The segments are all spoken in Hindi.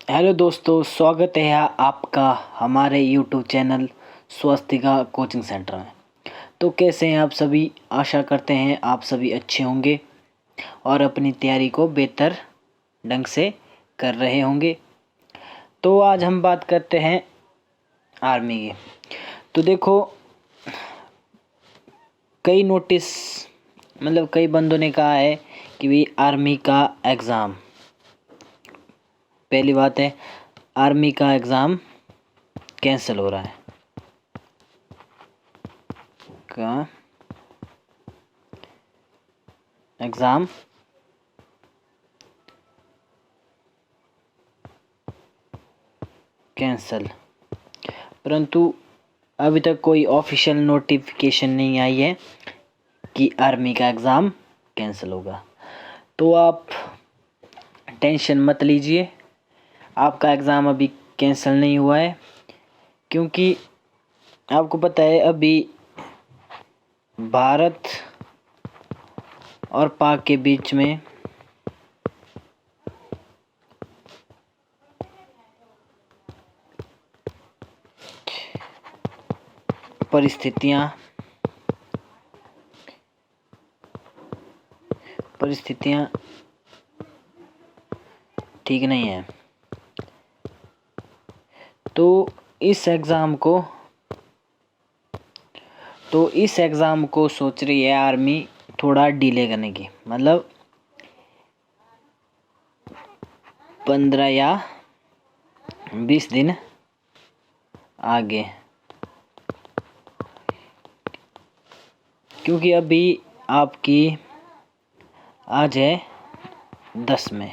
हेलो दोस्तों, स्वागत है आपका हमारे YouTube channel Swastika coaching centre में। तो कैसे हैं आप सभी? आशा करते हैं आप सभी अच्छे होंगे और अपनी तैयारी को बेहतर ढंग से कर रहे होंगे। तो आज हम बात करते हैं आर्मी की। तो देखो, कई नोटिस कई बंदों ने कहा है कि भाई आर्मी का एग्ज़ाम, पहली बात है आर्मी का एग्ज़ाम कैंसिल हो रहा है। का एग्ज़ाम कैंसल, परंतु अभी तक कोई ऑफिशियल नोटिफिकेशन नहीं आई है कि आर्मी का एग्ज़ाम कैंसिल होगा। तो आप टेंशन मत लीजिए, आपका एग्ज़ाम अभी कैंसिल नहीं हुआ है, क्योंकि आपको पता है अभी भारत और पाक के बीच में परिस्थितियाँ ठीक नहीं है। तो इस एग्ज़ाम को सोच रही है आर्मी थोड़ा डिले करने की, 15 या 20 दिन आगे, क्योंकि अभी आपकी आज है 10 में।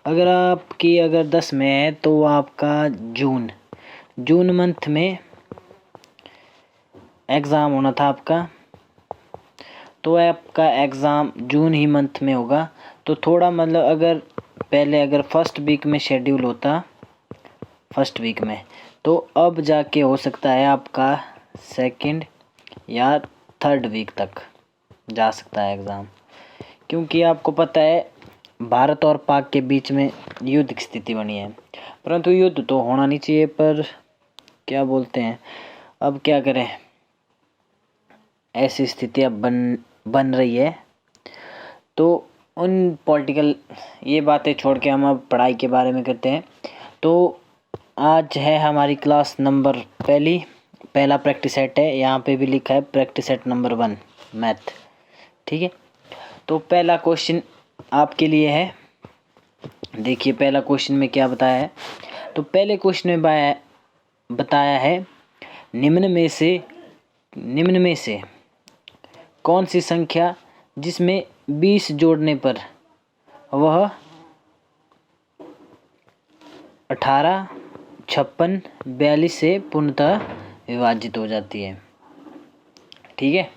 अगर 10 में है तो आपका जून मंथ में एग्ज़ाम होना था आपका। तो आपका एग्ज़ाम जून ही मंथ में होगा। तो थोड़ा अगर फर्स्ट वीक में शेड्यूल होता, फर्स्ट वीक में, तो अब जाके हो सकता है आपका सेकंड या थर्ड वीक तक जा सकता है एग्ज़ाम, क्योंकि आपको पता है भारत और पाक के बीच में युद्ध की स्थिति बनी है। परंतु युद्ध तो होना नहीं चाहिए, पर क्या बोलते हैं, अब क्या करें, ऐसी स्थिति अब बन रही है। तो उन पॉलिटिकल ये बातें छोड़ के हम अब पढ़ाई के बारे में करते हैं। तो आज है हमारी क्लास नंबर पहला प्रैक्टिस सेट है, यहाँ पे भी लिखा है प्रैक्टिस सेट नंबर 1 मैथ, ठीक है। तो पहला क्वेश्चन आपके लिए है, देखिए पहला क्वेश्चन में क्या बताया है। तो पहले क्वेश्चन में बताया है निम्न में से कौन सी संख्या जिसमें 20 जोड़ने पर वह 18, 56, 42 से पूर्णतः विभाजित हो जाती है, ठीक है।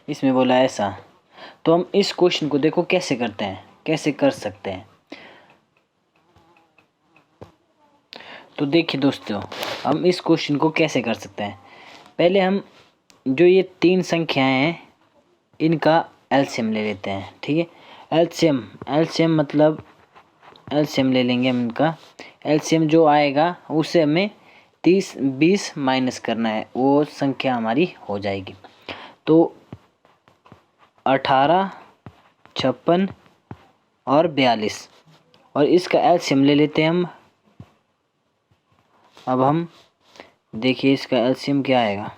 इसमें बोला ऐसा। तो हम इस क्वेश्चन को देखो कैसे कर सकते हैं। तो देखिए दोस्तों, हम इस क्वेश्चन को कैसे कर सकते हैं। पहले हम जो ये 3 संख्याएं हैं इनका एलसीएम ले लेते हैं, ठीक है। एलसीएम ले लेंगे हम इनका। एलसीएम जो आएगा उससे हमें 20 माइनस करना है, वो संख्या हमारी हो जाएगी। तो 18, 56 और 42, और इसका एलसीएम ले लेते हैं हम। अब हम देखिए इसका एलसीएम क्या आएगा।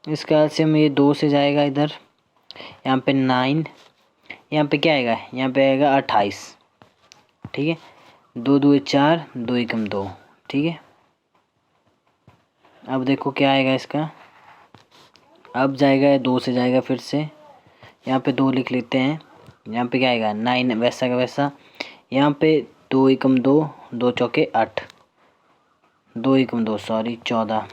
इसका एलसीएम ये 2 से जाएगा इधर, यहाँ पे 9, यहाँ पे क्या आएगा, यहाँ पे आएगा 28, ठीक है। 2 2 4, 2 1 2, ठीक है। अब देखो क्या आएगा इसका, अब जाएगा 2 से जाएगा फिर से, यहाँ पे 2 लिख लेते हैं। यहाँ पे क्या आएगा 9 वैसा का वैसा, यहाँ पे 2 1 2, 2 चौके 8, 2 1 2 सॉरी 14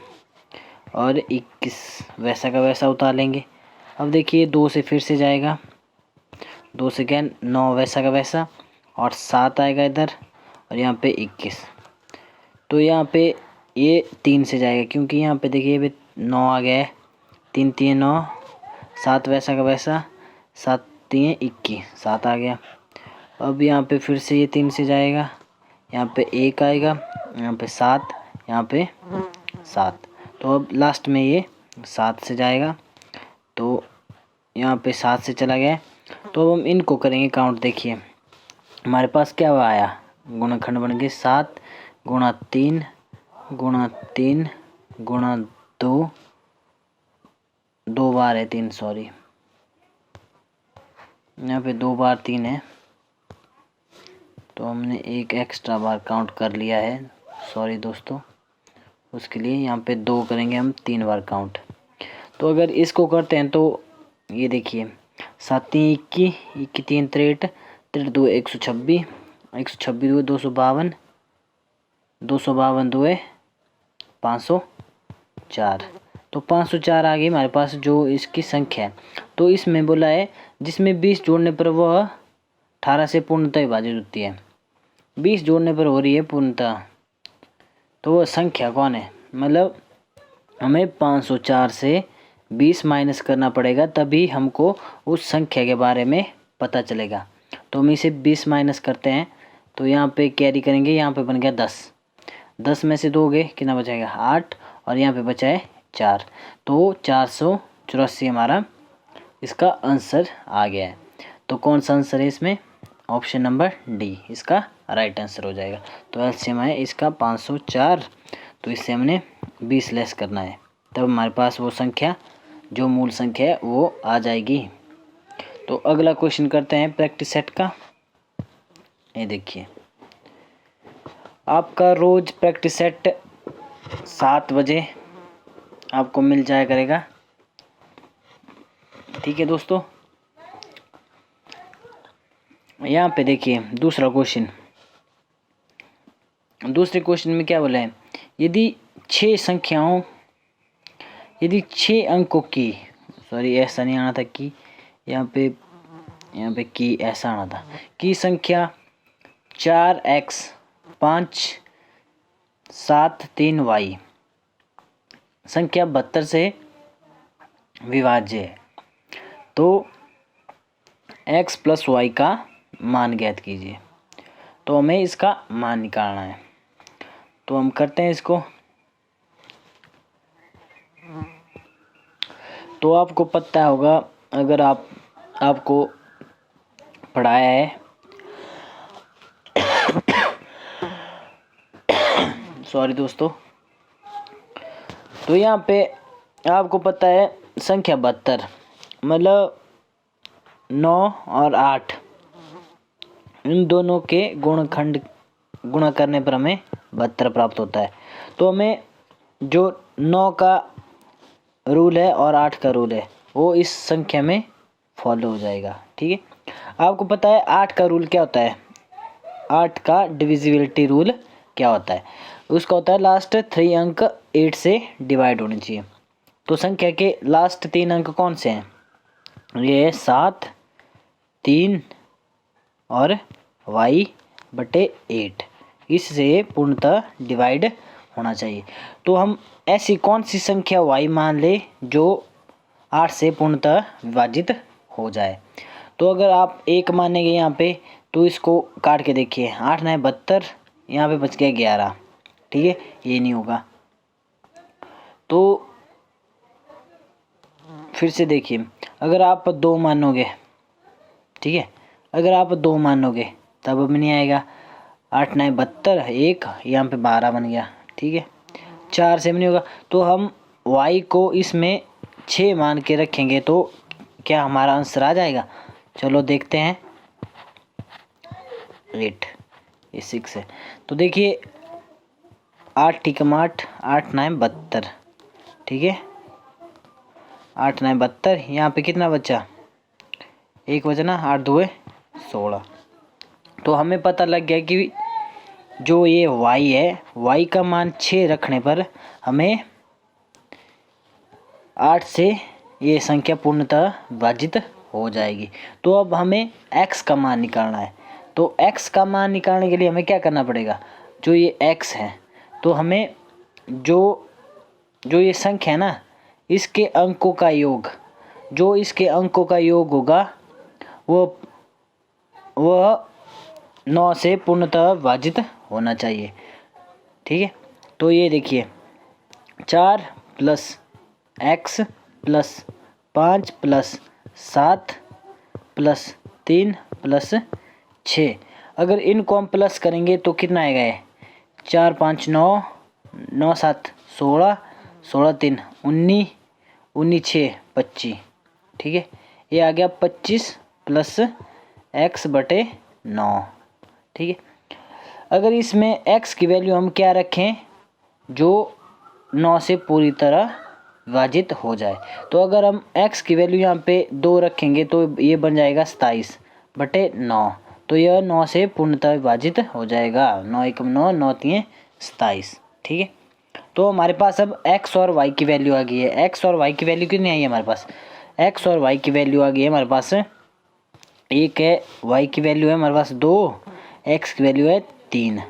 और 21 वैसा का वैसा उतार लेंगे। अब देखिए 2 से फिर से जाएगा, 2 से क्या 9 वैसा का वैसा, और 7 आएगा इधर, और यहाँ पे 21। तो यहाँ पे ये 3 से जाएगा, क्योंकि यहाँ पे देखिए भी 9 आ गया है, 3 3 9, 7 वैसा का वैसा, 7 3 21, 7 आ गया। अब यहाँ पे फिर से ये 3 से जाएगा, यहाँ पे 1 आएगा, यहाँ पे 7, यहाँ पे 7। तो अब लास्ट में ये 7 से जाएगा, तो यहाँ पे 7 से चला गया। तो अब हम इनको करेंगे काउंट। देखिए हमारे पास क्या हुआ आया, गुणनखंड बन गए 7 गुणा 3 गुणा 3 गुणा 2, 2 बार है 3, सॉरी यहाँ पे 2 बार 3 है, तो हमने एक एक्स्ट्रा बार काउंट कर लिया है, सॉरी दोस्तों। उसके लिए यहाँ पे 2 करेंगे हम 3 बार काउंट। तो अगर इसको करते हैं तो ये देखिए 7 3 21, 21 3 63, 63 2 126, 126 2 252, 252 2 504। तो 504 आ गई हमारे पास जो इसकी संख्या है। तो इसमें बोला है जिसमें 20 जोड़ने पर वह 18 से पूर्णतः विभाजित होती है। 20 जोड़ने पर हो रही है पूर्णतः, तो वह संख्या कौन है? मतलब हमें 504 से 20 माइनस करना पड़ेगा, तभी हमको उस संख्या के बारे में पता चलेगा। तो हम इसे 20 माइनस करते हैं, तो यहाँ पे कैरी करेंगे, यहाँ पे बन गया 10। 10 में से 2 गए, कितना बचेगा 8, और यहाँ पे बचा है 4। तो 484 हमारा इसका आंसर आ गया है। तो कौन सा आंसर है इसमें? ऑप्शन नंबर डी इसका राइट आंसर हो जाएगा। तो एलसीएम है इसका 504, तो इससे हमने 20 लेस करना है, तब हमारे पास वो संख्या जो मूल संख्या है वो आ जाएगी। तो अगला क्वेश्चन करते हैं प्रैक्टिस सेट का। ये देखिए आपका रोज प्रैक्टिस सेट 7 बजे आपको मिल जाया करेगा, ठीक है दोस्तों। यहाँ पे देखिए दूसरा क्वेश्चन, दूसरे क्वेश्चन में क्या बोला है, यदि 6 अंकों की, सॉरी ऐसा नहीं आना था कि यहाँ पे की ऐसा आना था, की संख्या 4x 5 7 3 y संख्या 72 से विभाज्य है, तो x प्लस y का मान ज्ञात कीजिए। तो हमें इसका मान निकालना है, तो हम करते हैं इसको। तो आपको पता होगा, अगर आपको पढ़ाया है सॉरी दोस्तों, तो यहाँ पे आपको पता है संख्या 72 मतलब 9 और 8 इन दोनों के गुणा करने पर हमें 72 प्राप्त होता है। तो हमें जो 9 का रूल है और 8 का रूल है वो इस संख्या में फॉलो हो जाएगा, ठीक है। आपको पता है 8 का रूल क्या होता है, 8 का डिविजिबिलिटी रूल क्या होता है, उसका होता है लास्ट 3 अंक 8 से डिवाइड होने चाहिए। तो संख्या के लास्ट 3 अंक कौन से हैं? ये है 7 3 और y/8, इससे पूर्णतः डिवाइड होना चाहिए। तो हम ऐसी कौन सी संख्या y मान ले जो 8 से पूर्णतः विभाजित हो जाए। तो अगर आप 1 मानेंगे यहाँ पे, तो इसको काट के देखिए, 8 9 72, यहाँ पे बच गया 11, ठीक है, ये नहीं होगा। तो फिर से देखिए, अगर आप 2 मानोगे, ठीक है, अगर आप 2 मानोगे तब अब नहीं आएगा, 8 9 72, 1 यहाँ पे 12 बन गया, ठीक है, 4 से नहीं होगा। तो हम y को इसमें 6 मान के रखेंगे, तो क्या हमारा आंसर आ जाएगा? चलो देखते हैं। 8 ये 6 है, तो देखिए 8 × 8 8 9 72, ठीक है, 8 9 72, यहाँ पे कितना बचा? 1 बचा ना, 8 2 16। तो हमें पता लग गया कि जो ये y है, y का मान 6 रखने पर हमें 8 से ये संख्या पूर्णतः विभाजित हो जाएगी। तो अब हमें x का मान निकालना है। तो x का मान निकालने के लिए हमें क्या करना पड़ेगा? जो ये x है, तो हमें जो ये संख्या है ना, इसके अंकों का योग, जो इसके अंकों का योग होगा वह 9 से पूर्णतः विभाजित होना चाहिए। ठीक है, तो ये देखिए 4 plus x plus 5 plus 7 plus 3 plus 6, अगर इनको हम प्लस करेंगे तो कितना आएगा ये? 4 5 9, 9 7 16, 16 3 19, 19 6 25। ठीक है, ये आ गया 25 प्लस x बटे 9। ठीक है, अगर इसमें x की वैल्यू हम क्या रखें, जो 9 से पूरी तरह विभाजित हो जाए, तो अगर हम x की वैल्यू यहाँ पे 2 रखेंगे तो ये बन जाएगा 27 बटे 9, तो यह 9 से पूर्णतः विभाजित हो जाएगा। 9 एकम 9, 9 3 27। ठीक है, तो हमारे पास अब x और y की वैल्यू आ गई है। x और y की वैल्यू कितनी आई है हमारे पास? x और y की वैल्यू आ गई है हमारे पास, एक है y की वैल्यू है हमारे पास 2, x की वैल्यू है 3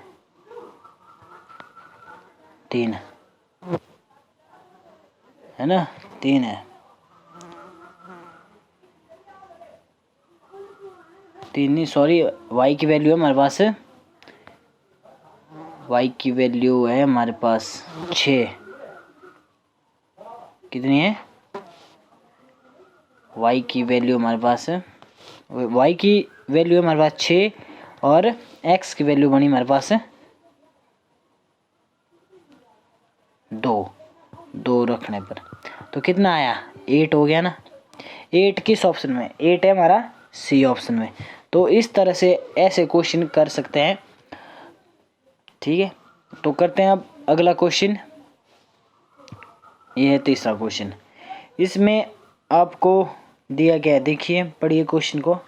है ना, 3 है, 3 नहीं सॉरी, y की वैल्यू है हमारे पास, y की वैल्यू है हमारे पास 6। कितनी है? y की वैल्यू हमारे पास है, y की वैल्यू है हमारे पास 6 और x की वैल्यू बनी हमारे पास 2 रखने पर, तो कितना आया? 8 हो गया ना। 8 किस ऑप्शन में? 8 है हमारा सी ऑप्शन में। तो इस तरह से ऐसे क्वेश्चन कर सकते हैं। ठीक है, तो करते हैं अब अगला क्वेश्चन। ये है तीसरा क्वेश्चन, इसमें आपको दिया गया है, देखिए पढ़िए क्वेश्चन को।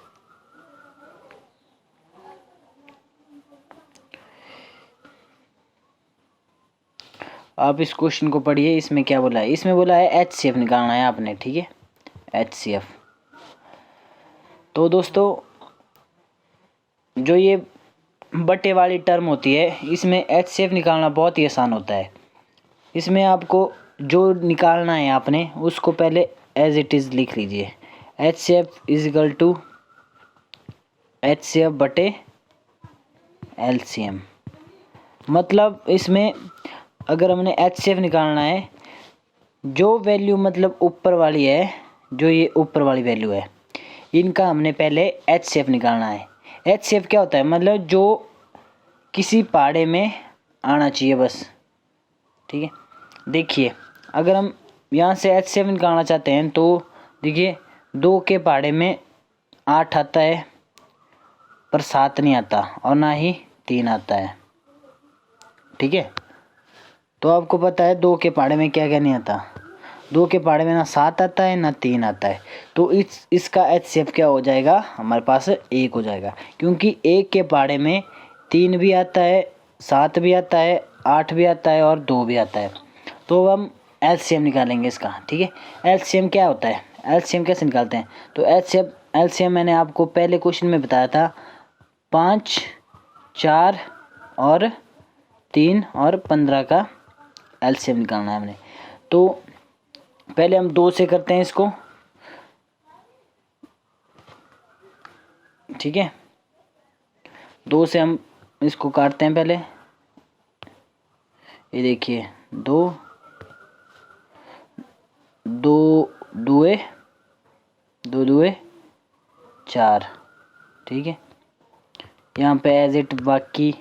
आप इस क्वेश्चन को पढ़िए, इसमें क्या बोला है? इसमें बोला है HCF निकालना है आपने। ठीक है, HCF। तो दोस्तों जो ये बटे वाली टर्म होती है, इसमें HCF निकालना बहुत ही आसान होता है। इसमें आपको जो निकालना है आपने उसको पहले एज इट इज़ लिख लीजिए। HCF is equal to HCF बटे LCM। मतलब इसमें अगर हमने HCF निकालना है, जो वैल्यू मतलब ऊपर वाली है, जो ये ऊपर वाली वैल्यू है, इनका हमने पहले HCF निकालना है। HCF क्या होता है? मतलब जो किसी पहाड़े में आना चाहिए बस। ठीक है, देखिए अगर हम यहाँ से HCF निकालना चाहते हैं तो देखिए 2 के पहाड़े में 8 आता है पर 7 नहीं आता, और ना ही 3 आता है। ठीक है, तो आपको पता है 2 के पहाड़े में क्या क्या नहीं आता? 2 के पहाड़े में ना 7 आता है ना 3 आता है, तो इसका HCF क्या हो जाएगा? हमारे पास 1 हो जाएगा, क्योंकि 1 के पहाड़े में 3 भी आता है, 7 भी आता है, 8 भी आता है और 2 भी आता है। तो हम LCM निकालेंगे इसका। ठीक है, LCM क्या होता है? LCM कैसे निकालते हैं? तो LCM मैंने आपको पहले क्वेश्चन में बताया था, 5 4 और 3 और 15 का LCM निकालना है हमने। तो पहले हम 2 से करते हैं इसको। ठीक है, 2 से हम इसको काटते हैं पहले। ये देखिए 2 दुए 4। ठीक है, यहाँ पे एज इट बाकी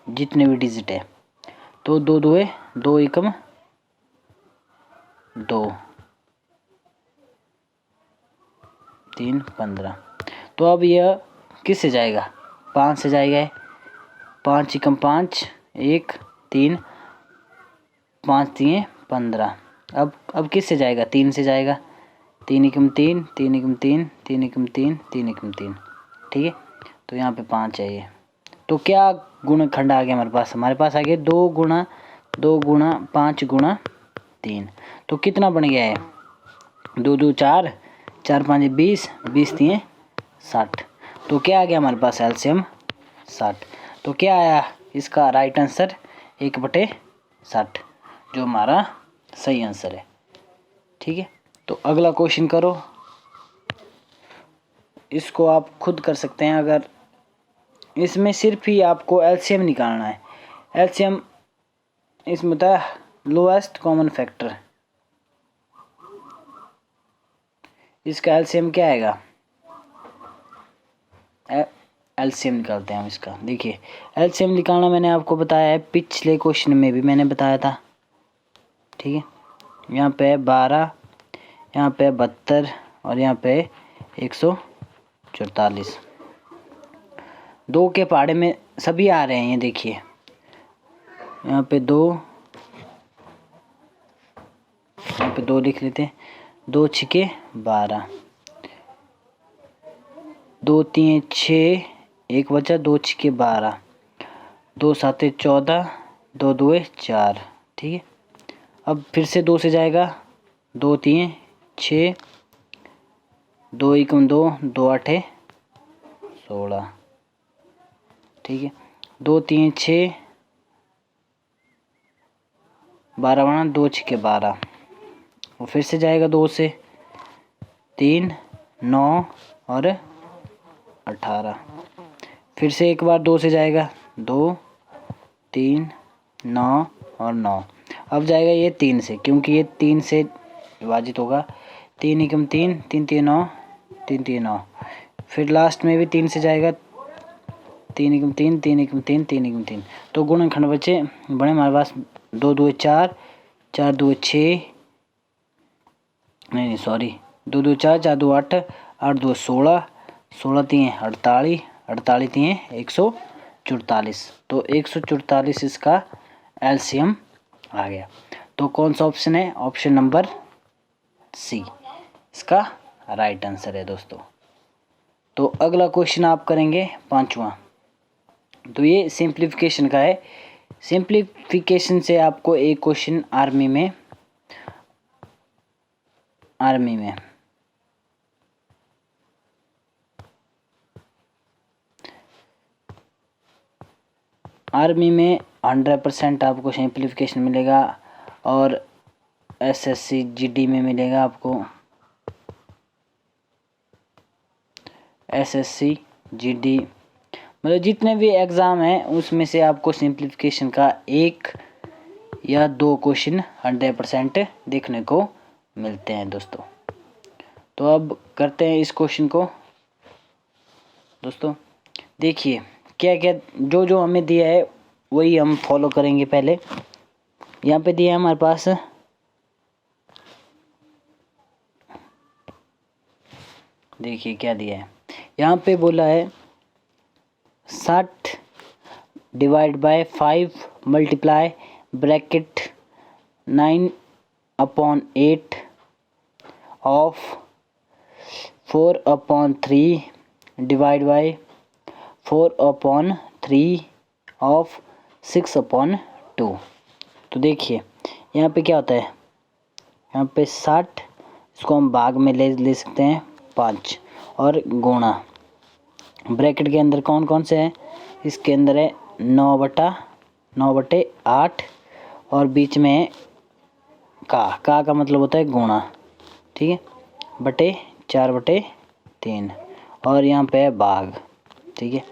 जितने भी डिजिट है, तो 2 दुए 2 एकम 2 3 15। तो अब यह किससे जाएगा? 5 से जाएगा। 5 एकम 5 1 3 5 3 15। अब किससे जाएगा? 3 से जाएगा। 3 एकम 3 3 एकम 3 3 एकम 3 3 एकम 3। ठीक है, तो यहाँ पे 5 है ये। तो क्या गुणनखंड आ गया हमारे पास? हमारे पास आ गया 2 गुणा 5 गुणा 3। तो कितना बन गया है? 2 2 4 4 5 20 20 3 60। तो क्या आ गया हमारे पास? LCM 60। तो क्या आया इसका राइट आंसर? 1/60, जो हमारा सही आंसर है। ठीक है, तो अगला क्वेश्चन करो। इसको आप खुद कर सकते हैं, अगर इसमें सिर्फ ही आपको एलसीएम निकालना है। एलसीएम इसमें होता है लोएस्ट कॉमन फैक्टर। इसका एलसीएम क्या आएगा? एलसीएम निकालते हैं हम इसका। देखिए एलसीएम निकालना मैंने आपको बताया है, पिछले क्वेश्चन में भी मैंने बताया था। ठीक है, यहाँ पे 12, यहाँ पे 72 और यहाँ पे 144। 2 के पहाड़े में सभी आ रहे हैं, ये देखिए यहाँ पे 2, यहाँ पे 2 लिख लेते हैं। 2 छिके 12, 2 3 6, 1 बचा, 2 छिके 12, 2 7 14, 2 2 4। ठीक है, अब फिर से 2 से जाएगा, 2 3 6, 2 1 2, 2 8 16। ठीक है, 2 3 6, 12 बना, 2 छिके 12। और फिर से जाएगा 2 से, 3 9 और 18। फिर से एक बार 2 से जाएगा, 2 3 9 और 9। अब जाएगा ये 3 से, क्योंकि ये 3 से विभाजित होगा। 3 एकम 3, 3 3 9, 3 3 9। फिर लास्ट में भी 3 से जाएगा, 3 एकम 3, 3 एकम 3, 3 एकम 3। तो गुणनखंड बचे बने हमारे पास 2 2 4, 4 2 6, नहीं सॉरी, 2 2 4, 4 2 8, 8 2 16, 16 3 48, 48 3 144। तो 144 इसका एलसीएम आ गया। तो कौन सा ऑप्शन है? ऑप्शन नंबर सी इसका राइट आंसर है दोस्तों। तो अगला क्वेश्चन आप करेंगे 5वां। तो ये सिंप्लीफिकेशन का है। सिंप्लीफिकेशन से आपको एक क्वेश्चन आर्मी में आर्मी में 100% आपको सिंप्लीफिकेशन मिलेगा, और एसएससी जीडी में मिलेगा आपको, एसएससी जीडी मतलब जितने भी एग्ज़ाम हैं उसमें से आपको सिंप्लीफिकेशन का 1 या 2 क्वेश्चन 100% देखने को मिलते हैं दोस्तों। तो अब करते हैं इस क्वेश्चन को दोस्तों। देखिए क्या क्या जो जो हमें दिया है वही हम फॉलो करेंगे। पहले यहाँ पे दिया है हमारे पास, देखिए क्या दिया है। यहाँ पे बोला है 60 divide by 5 multiply bracket 9/8 of 4/3 divide by 4/3 of 6/2। तो देखिए यहाँ पे क्या होता है, यहाँ पे 60 इसको हम भाग में ले सकते हैं 5, और गुणा ब्रैकेट के अंदर कौन कौन से हैं, इसके अंदर है 9/8 और बीच में है का मतलब होता है गुणा। ठीक है, बटे 4/3 और यहाँ पे है भाग। ठीक है,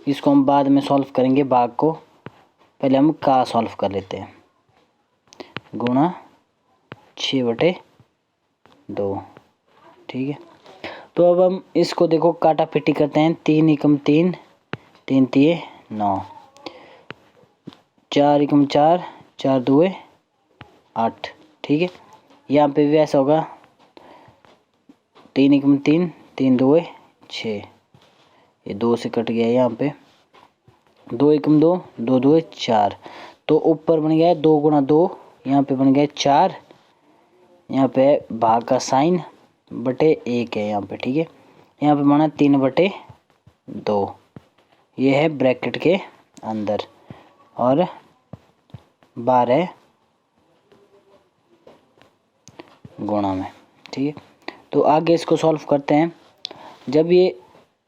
इसको हम बाद में सॉल्व करेंगे भाग को, पहले हम का सॉल्व कर लेते हैं। गुणा 6/2। ठीक है, तो अब हम इसको देखो काटा पिटी करते हैं। 3 एकम 3, 3 3 9, 4 एकम 4, 4 2 8। ठीक है, यहाँ पे भी ऐसा होगा, 3 एकम 3, 3 2 6, ये 2 से कट गया यहाँ पे, 2 एकम 2, 2 2 4। तो ऊपर बन गया है 2 गुणा 2, यहाँ पे बन गया 4, यहाँ पे भाग का साइन बटे 1 है यहाँ पे। ठीक है, यहाँ पे बना 3/2, ये है ब्रैकेट के अंदर, और 12 गुणा में। ठीक है, तो आगे इसको सॉल्व करते हैं। जब ये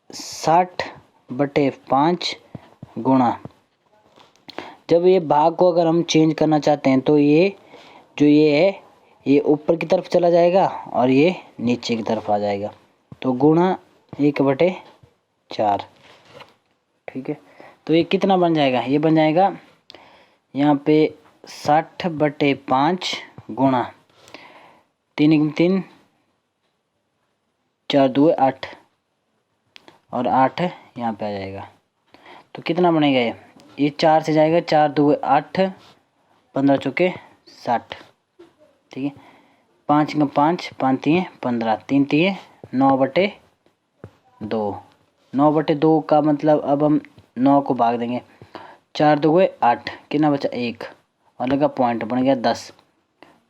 60/5 गुणा, जब ये भाग को अगर हम चेंज करना चाहते हैं तो ये जो ये है ये ऊपर की तरफ चला जाएगा और ये नीचे की तरफ आ जाएगा। तो गुणा 1/4। ठीक है, तो ये कितना बन जाएगा, ये बन जाएगा यहाँ पे 60/5 गुणा 3 × 3 4 2 8 और 8 यहाँ पे आ जाएगा। तो कितना बनेगा ये 4 से जाएगा, 4 2 8 15 चौके 60, ठीक है। 5 × 5 5 3 15 3 3 9/2 9/2 का मतलब अब हम 9 को भाग देंगे, 4 2 8 कितना बचा 1 और लगा पॉइंट बन गया 10,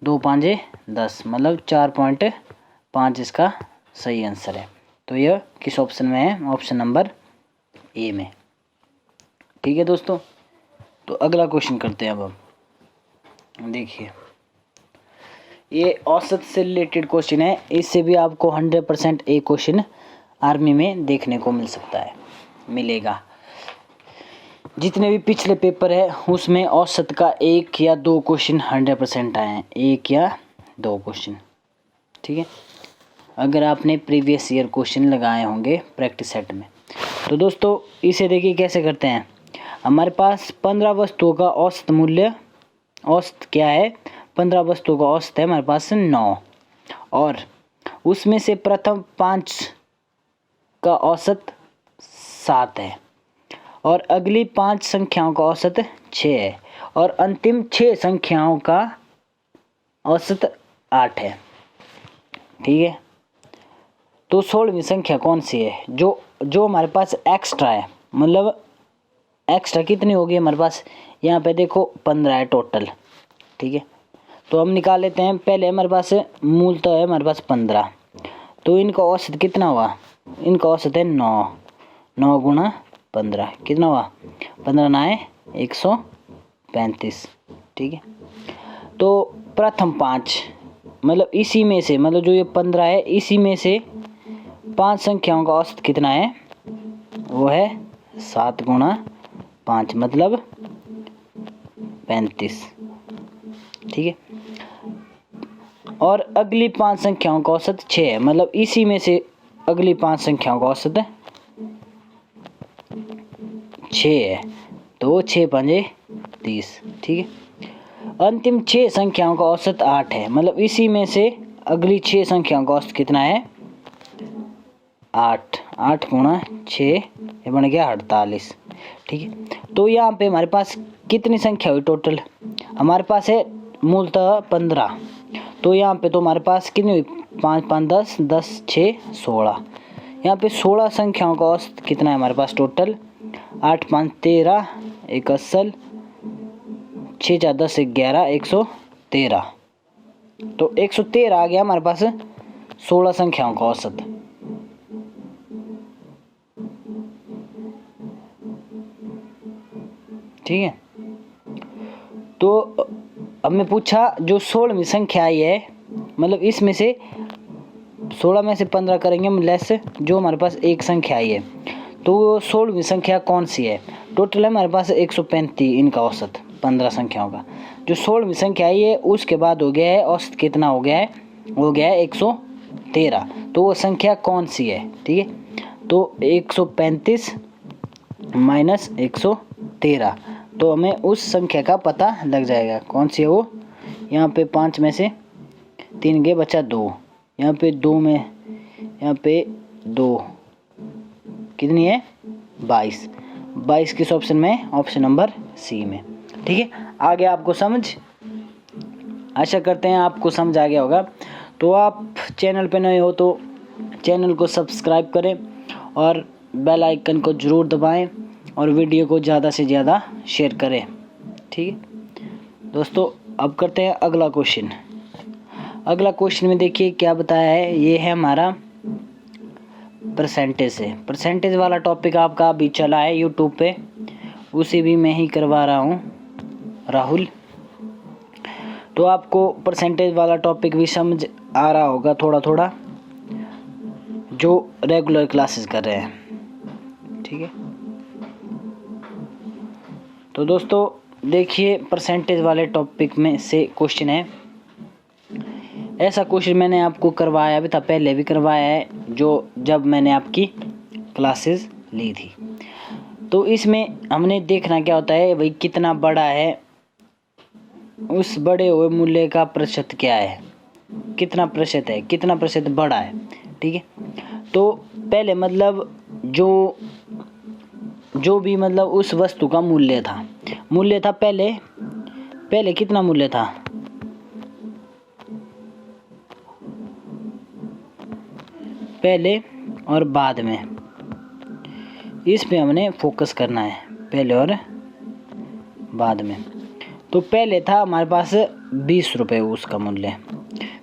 2 5 10 मतलब 4.5 इसका सही आंसर है। तो यह किस ऑप्शन में है, ऑप्शन नंबर ए में, ठीक है दोस्तों। तो अगला क्वेश्चन करते हैं अब हम। देखिए ये औसत से रिलेटेड क्वेश्चन है, इससे भी आपको 100% ए क्वेश्चन आर्मी में देखने को मिल सकता है, मिलेगा। जितने भी पिछले पेपर है उसमें औसत का 1 या 2 क्वेश्चन 100% आए हैं, 1 या 2 क्वेश्चन, ठीक है। अगर आपने प्रीवियस ईयर क्वेश्चन लगाए होंगे प्रैक्टिस सेट में। तो दोस्तों इसे देखिए कैसे करते हैं। हमारे पास 15 वस्तुओं का औसत मूल्य, औसत क्या है, 15 वस्तुओं का औसत है हमारे पास 9 और उसमें से प्रथम 5 का औसत 7 है और अगली 5 संख्याओं का औसत 6 है और अंतिम 6 संख्याओं का औसत 8 है, ठीक है। तो 16वीं संख्या कौन सी है जो हमारे पास एक्स्ट्रा है, मतलब एक्स्ट्रा कितनी होगी हमारे पास, यहाँ पे देखो 15 है टोटल, ठीक है। तो हम निकाल लेते हैं। पहले हमारे पास मूलतः है हमारे पास 15, तो इनका औसत कितना हुआ, इनका औसत है 9 गुणा 15 कितना हुआ, 15 9 135, ठीक है। तो प्रथम 5 मतलब इसी में से, मतलब जो ये 15 है इसी में से 5 संख्याओं का औसत कितना है, वो है 7 गुणा 5 मतलब 35, ठीक है। और अगली 5 संख्याओं का औसत 6 है, मतलब इसी में से अगली 5 संख्याओं का औसत 6 है, तो 6 5 30, ठीक है। अंतिम 6 संख्याओं का औसत 8 है, मतलब इसी में से अगली 6 संख्याओं का औसत कितना है 8 गुणा 6 ये बन गया 48, ठीक है। तो यहाँ पे हमारे पास कितनी संख्या हुई टोटल, हमारे पास है मूलतः 15, तो यहाँ पे तो हमारे पास कितनी हुई 5 5 10 10 6 16, यहाँ पे 16 संख्याओं का औसत कितना है हमारे पास टोटल, 8 5 13 1 80 6 4 10 11 113, तो 113 आ गया हमारे पास 16 संख्याओं का औसत, ठीक है। तो अब मैं पूछा जो 16वीं संख्या आई है, मतलब इसमें से 16 में से 15 करेंगे हम लेस, जो हमारे पास एक संख्या आई है, तो वो 16वीं संख्या कौन सी है। टोटल है हमारे पास 135 इनका औसत 15 संख्याओं का, जो 16वीं संख्या आई है उसके बाद हो गया है औसत कितना हो गया है, हो गया है 113, तो वो संख्या कौन सी है, ठीक है। तो 135 माइनस 113, तो हमें उस संख्या का पता लग जाएगा कौन सी है वो। यहाँ पे 5 में से 3 गए बचा 2, यहाँ पे 2 में यहाँ पे 2 कितनी है 22 किस ऑप्शन में, ऑप्शन नंबर सी में, ठीक है। आगे आपको समझ, आशा करते हैं आपको समझ आ गया होगा। तो आप चैनल पे नए हो तो चैनल को सब्सक्राइब करें और बेल आइकन को ज़रूर दबाएं और वीडियो को ज़्यादा से ज़्यादा शेयर करें, ठीक है दोस्तों। अब करते हैं अगला क्वेश्चन। अगला क्वेश्चन में देखिए क्या बताया है, ये है हमारा परसेंटेज है। परसेंटेज वाला टॉपिक आपका अभी चला है यूट्यूब पे, उसे भी मैं ही करवा रहा हूँ राहुल। तो आपको परसेंटेज वाला टॉपिक भी समझ आ रहा होगा थोड़ा थोड़ा, जो रेगुलर क्लासेस कर रहे हैं, ठीक है। तो दोस्तों देखिए परसेंटेज वाले टॉपिक में से क्वेश्चन है, ऐसा क्वेश्चन मैंने आपको करवाया भी था, पहले भी करवाया है, जो जब मैंने आपकी क्लासेस ली थी। तो इसमें हमने देखना क्या होता है भाई, कितना बड़ा है, उस बड़े हुए मूल्य का प्रतिशत क्या है, कितना प्रतिशत है, कितना प्रतिशत बड़ा है। ठीक है, तो पहले मतलब जो भी मतलब उस वस्तु का मूल्य था पहले कितना मूल्य था, पहले और बाद में, इस पे हमने फोकस करना है, पहले और बाद में। तो पहले था हमारे पास 20 रुपये उसका मूल्य,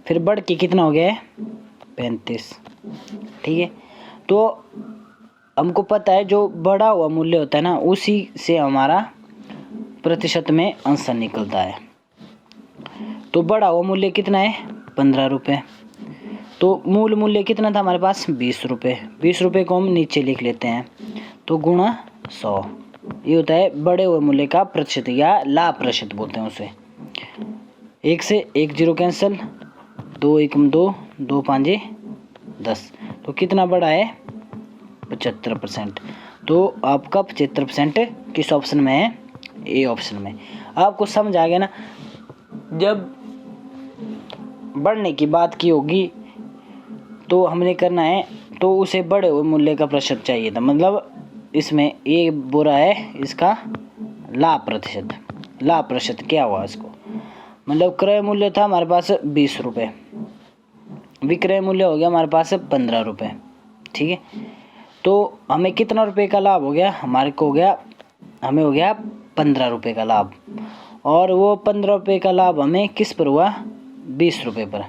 फिर बढ़ के कितना हो गया है 35। ठीक है, तो हमको पता है जो बढ़ा हुआ मूल्य होता है ना, उसी से हमारा प्रतिशत में आंसर निकलता है। तो बढ़ा हुआ मूल्य कितना है 15 रुपये, तो मूल मूल्य कितना था हमारे पास 20 रुपये। 20 रुपये को हम नीचे लिख लेते हैं, तो गुणा 100, ये होता है बड़े हुए मूल्य का प्रतिशत या लाभ प्रतिशत बोलते हैं उसे। 1 से 1 0 कैंसिल, 2 1 2, 2 5 10, तो कितना बड़ा है 75%। तो आपका 75% किस ऑप्शन में है, ए ऑप्शन में। आपको समझ आ गया ना, जब बढ़ने की बात की होगी तो हमने करना है, तो उसे बढ़े हुए मूल्य का प्रतिशत चाहिए था, मतलब इसमें ये बुरा है इसका लाभ प्रतिशत क्या हुआ इसको, मतलब क्रय मूल्य था हमारे पास 20 रुपये, विक्रय मूल्य हो गया हमारे पास 15 रुपये। ठीक है, तो हमें कितना रुपए का लाभ हो गया, हमें हो गया 15 रुपये का लाभ, और वो 15 रुपये का लाभ हमें किस पर हुआ 20 रुपये पर,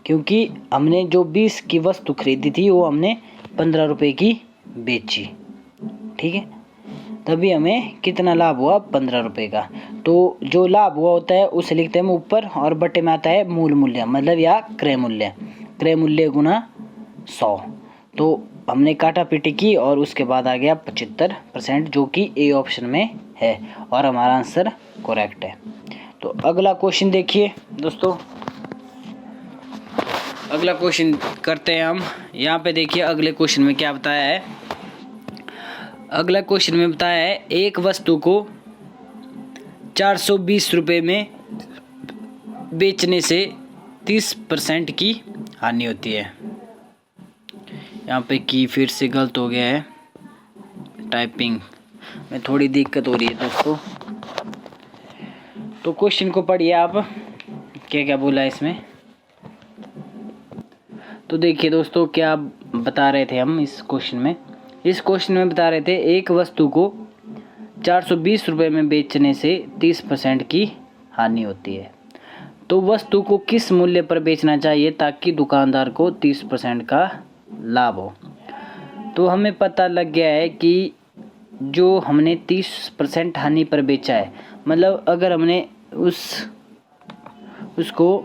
क्योंकि हमने जो 20 की वस्तु खरीदी थी वो हमने 15 रुपये की बेची। ठीक है, तभी हमें कितना लाभ हुआ 15 रुपये का। तो जो लाभ हुआ होता है उसे लिखते हैं हम ऊपर, और बटे में आता है मूल मूल्य मतलब या क्रय मूल्य गुना 100। तो हमने काटा पीटी की और उसके बाद आ गया 75%, जो कि ए ऑप्शन में है और हमारा आंसर करेक्ट है। तो अगला क्वेश्चन देखिए दोस्तों, अगला क्वेश्चन करते हैं हम। यहाँ पे देखिए अगले क्वेश्चन में क्या बताया है। अगला क्वेश्चन में बताया है एक वस्तु को 420 रुपये में बेचने से 30% की हानि होती है। यहाँ पे की फिर से गलत हो गया है, टाइपिंग में थोड़ी दिक्कत हो रही है दोस्तों। तो क्वेश्चन को पढ़िए आप, क्या क्या बोला है इसमें। तो देखिए दोस्तों क्या बता रहे थे हम इस क्वेश्चन में बता रहे थे एक वस्तु को 420 रुपये में बेचने से 30% की हानि होती है। तो वस्तु को किस मूल्य पर बेचना चाहिए ताकि दुकानदार को 30% का लाभ हो। तो हमें पता लग गया है कि जो हमने 30% हानि पर बेचा है, मतलब अगर हमने उसको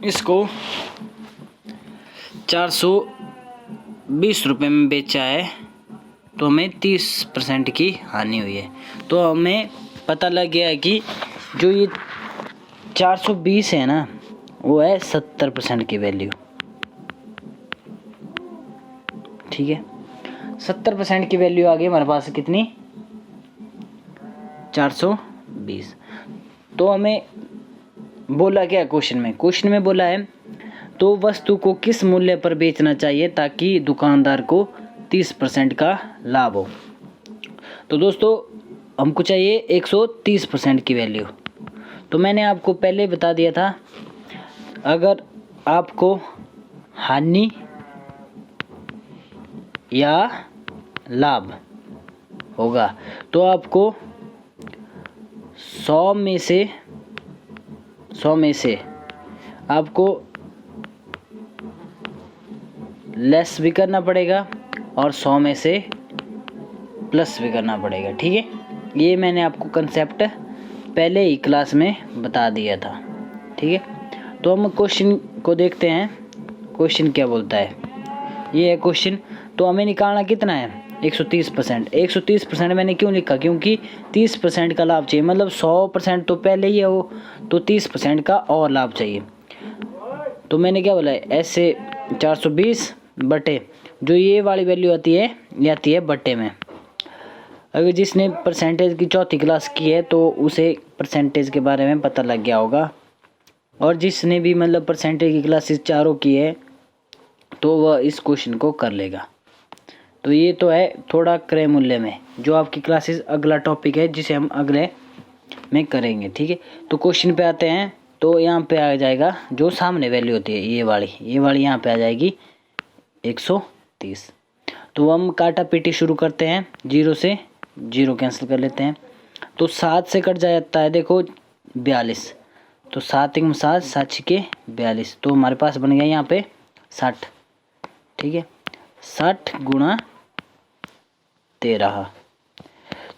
इसको 420 रुपये में बेचा है तो हमें 30% की हानि हुई है। तो हमें पता लग गया है कि जो ये 420 है ना, वो है 70% की वैल्यू। ठीक है, 70% की वैल्यू आ गई हमारे पास कितनी 420। तो हमें बोला क्या क्वेश्चन में बोला है तो वस्तु को किस मूल्य पर बेचना चाहिए ताकि दुकानदार को 30% का लाभ हो। तो दोस्तों हमको चाहिए 130% की वैल्यू। तो मैंने आपको पहले बता दिया था, अगर आपको हानि या लाभ होगा तो आपको 100 में से आपको लेस भी करना पड़ेगा और 100 में से प्लस भी करना पड़ेगा। ठीक है, ये मैंने आपको कंसेप्ट पहले ही क्लास में बता दिया था। ठीक है, तो हम क्वेश्चन को देखते हैं, क्वेश्चन क्या बोलता है। ये है क्वेश्चन। तो हमें निकालना कितना है 130%। 130% मैंने क्यों लिखा, क्योंकि 30% का लाभ चाहिए, मतलब 100% तो पहले ही है वो, तो 30% का और लाभ चाहिए। तो मैंने क्या बोला है, ऐसे 420 बटे जो ये वाली वैल्यू आती है, ये आती है बटे में। अगर जिसने परसेंटेज की चौथी क्लास की है तो उसे परसेंटेज के बारे में पता लग गया होगा, और जिसने भी मतलब परसेंटेज की क्लासेस चारों की है तो वह इस क्वेश्चन को कर लेगा। तो ये तो है थोड़ा क्रय मूल्य में, जो आपकी क्लासेस अगला टॉपिक है जिसे हम अगले में करेंगे, ठीक है। तो क्वेश्चन पे आते हैं। तो यहाँ पे आ जाएगा जो सामने वैल्यू होती है ये वाली यहाँ पे आ जाएगी 130। तो हम काटा पीटी शुरू करते हैं, 0 से 0 कैंसिल कर लेते हैं। तो 7 से कट जाता है देखो 42, तो 7 1 7 7 6 42, तो हमारे पास बन गया यहाँ पे 60, ठीक है। 60 गुणा 13,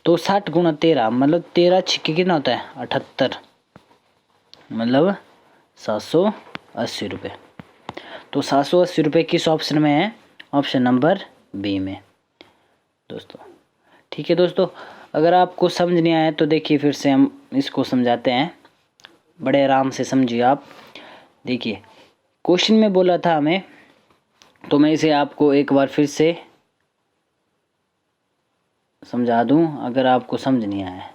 तो 60 गुणा 13 मतलब 13 छिक्के कितना होता है 78, मतलब 780 रुपये। तो 780 रुपये किस ऑप्शन में है, ऑप्शन नंबर बी में दोस्तों, ठीक है। दोस्तों अगर आपको समझ नहीं आया तो देखिए फिर से हम इसको समझाते हैं, बड़े आराम से समझिए आप। देखिए क्वेश्चन में बोला था हमें, तो मैं इसे आपको एक बार फिर से समझा दूं अगर आपको समझ नहीं आया,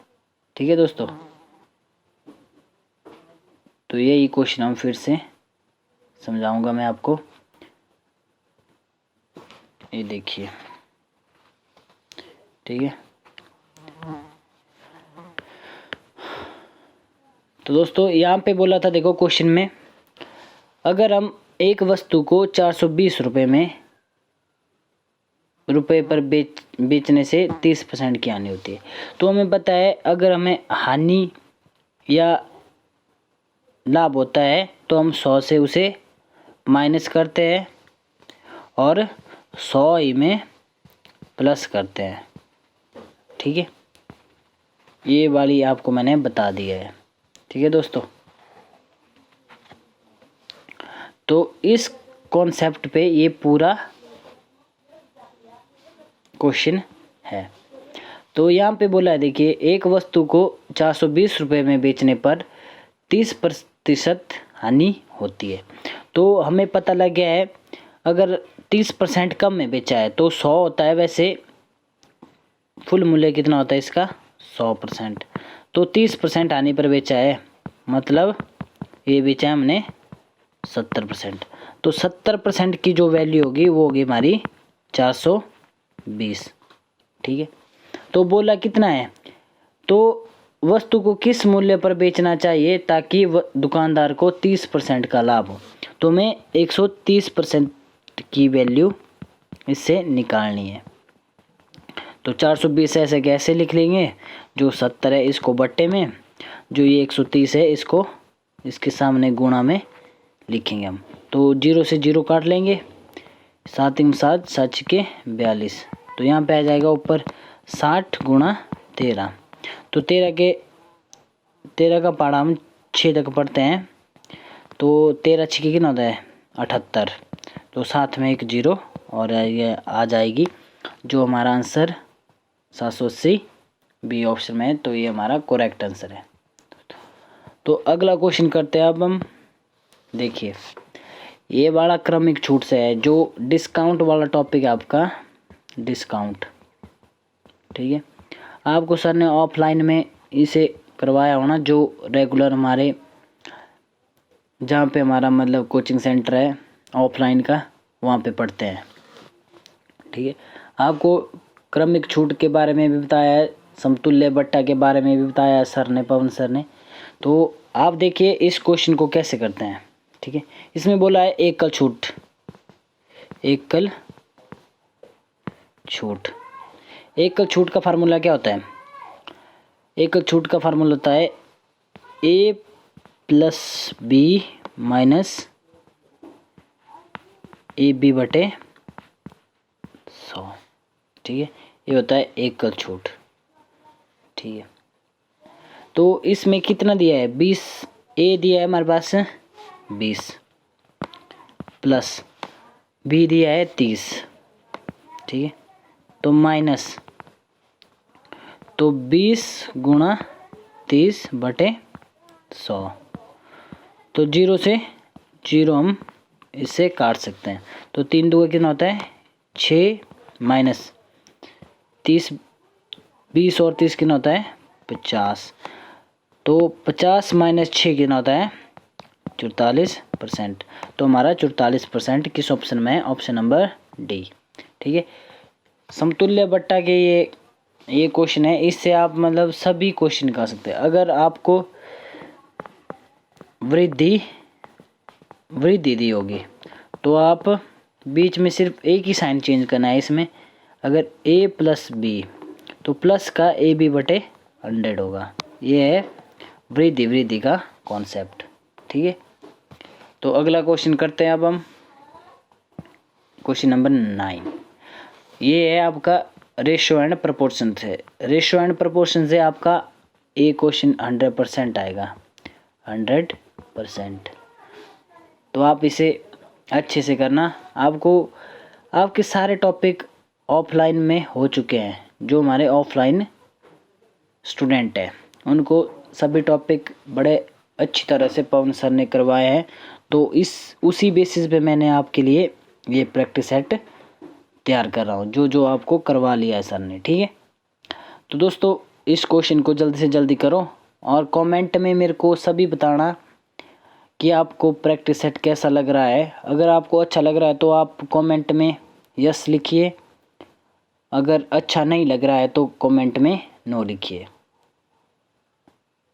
ठीक है दोस्तों। तो यही क्वेश्चन हम फिर से समझाऊंगा मैं आपको, ये देखिए, ठीक है। तो दोस्तों यहाँ पे बोला था देखो क्वेश्चन में, अगर हम एक वस्तु को 420 रुपये पर बेचने से 30% की हानि होती है। तो हमें पता है अगर हमें हानि या लाभ होता है तो हम 100 से उसे माइनस करते हैं और 100 ही में प्लस करते हैं, ठीक है। ये वाली आपको मैंने बता दिया है, ठीक है दोस्तों। तो इस कॉन्सेप्ट पे ये पूरा क्वेश्चन है। तो यहाँ पे बोला है देखिए, एक वस्तु को 420 रुपये में बेचने पर 30% हानि होती है। तो हमें पता लग गया है अगर 30% कम में बेचा है तो 100 होता है, वैसे फुल मूल्य कितना होता है इसका 100%। तो 30% हानि पर बेचा है, मतलब ये बेचा है हमने 70%। तो 70% की जो वैल्यू होगी वो होगी हमारी 420, ठीक है। तो बोला कितना है, तो वस्तु को किस मूल्य पर बेचना चाहिए ताकि दुकानदार को 30% का लाभ हो। तो हमें 130% की वैल्यू इससे निकालनी है। तो 420 ऐसे कैसे लिख लेंगे, जो 70 है इसको बट्टे में, जो ये 130 है इसको इसके सामने गुणा में लिखेंगे हम। तो 0 से 0 काट लेंगे, 7 1 7 7 6 42, तो यहाँ पे आ जाएगा ऊपर 60 गुणा 13। तो 13 का पहाड़ा हम 6 तक पढ़ते हैं, तो 13 6 कितना होता है 78, तो साथ में एक 0 और ये आ जाएगी जो हमारा आंसर 780 बी ऑप्शन में है। तो ये हमारा करेक्ट आंसर है। तो अगला क्वेश्चन करते हैं अब हम। देखिए ये वाला क्रमिक छूट से है, जो डिस्काउंट वाला टॉपिक है आपका, डिस्काउंट, ठीक है। आपको सर ने ऑफलाइन में इसे करवाया होना, जो रेगुलर हमारे जहाँ पे हमारा मतलब कोचिंग सेंटर है ऑफलाइन का, वहाँ पे पढ़ते हैं, ठीक है। आपको क्रमिक छूट के बारे में भी बताया है, समतुल्य बट्टा के बारे में भी बताया है सर ने, पवन सर ने। तो आप देखिए इस क्वेश्चन को कैसे करते हैं, ठीक है। इसमें बोला है एकल छूट, एकल छूट। एकल छूट का फार्मूला क्या होता है, एकल छूट का फार्मूला होता है a plus B minus A B बटे 100, ठीक है। ये होता है एकल छूट, ठीक है। तो इसमें कितना दिया है 20, ए दिया है हमारे पास 20 प्लस बी दिया है 30, ठीक है। तो माइनस, तो 20 गुणा 30 बटे 100, तो 0 से जीरो हम इससे काट सकते हैं। तो 3 दूगे कितना होता है 6 माइनस 30 20 और 30 कितना होता है 50। तो 50 माइनस 6 कितना होता है 44%। तो हमारा 44% किस ऑप्शन में है, ऑप्शन नंबर डी। ठीक है, समतुल्य बट्टा के ये क्वेश्चन है, इससे आप मतलब सभी क्वेश्चन निकाल सकते हैं। अगर आपको वृद्धि दी होगी तो आप बीच में सिर्फ एक ही साइन चेंज करना है इसमें। अगर a प्लस बी तो प्लस का ए बी बटे 100 होगा। ये है वृद्धि का कॉन्सेप्ट। ठीक है, तो अगला क्वेश्चन करते हैं अब हम, क्वेश्चन नंबर 9। ये है आपका रेशियो एंड प्रपोर्शन से। रेशियो एंड प्रपोर्शन से आपका ये क्वेश्चन 100% आएगा, 100%। तो आप इसे अच्छे से करना। आपके सारे टॉपिक ऑफलाइन में हो चुके हैं। जो हमारे ऑफलाइन स्टूडेंट हैं उनको सभी टॉपिक बड़े अच्छी तरह से पवन सर ने करवाए हैं। तो उसी बेसिस पे मैंने आपके लिए ये प्रैक्टिस सेट तैयार कर रहा हूँ, जो आपको करवा लिया है सर ने। ठीक है, तो दोस्तों इस क्वेश्चन को जल्दी से जल्दी करो और कमेंट में मेरे को सभी बताना कि आपको प्रैक्टिस सेट कैसा लग रहा है। अगर आपको अच्छा लग रहा है तो आप कमेंट में यस लिखिए, अगर अच्छा नहीं लग रहा है तो कमेंट में नो लिखिए।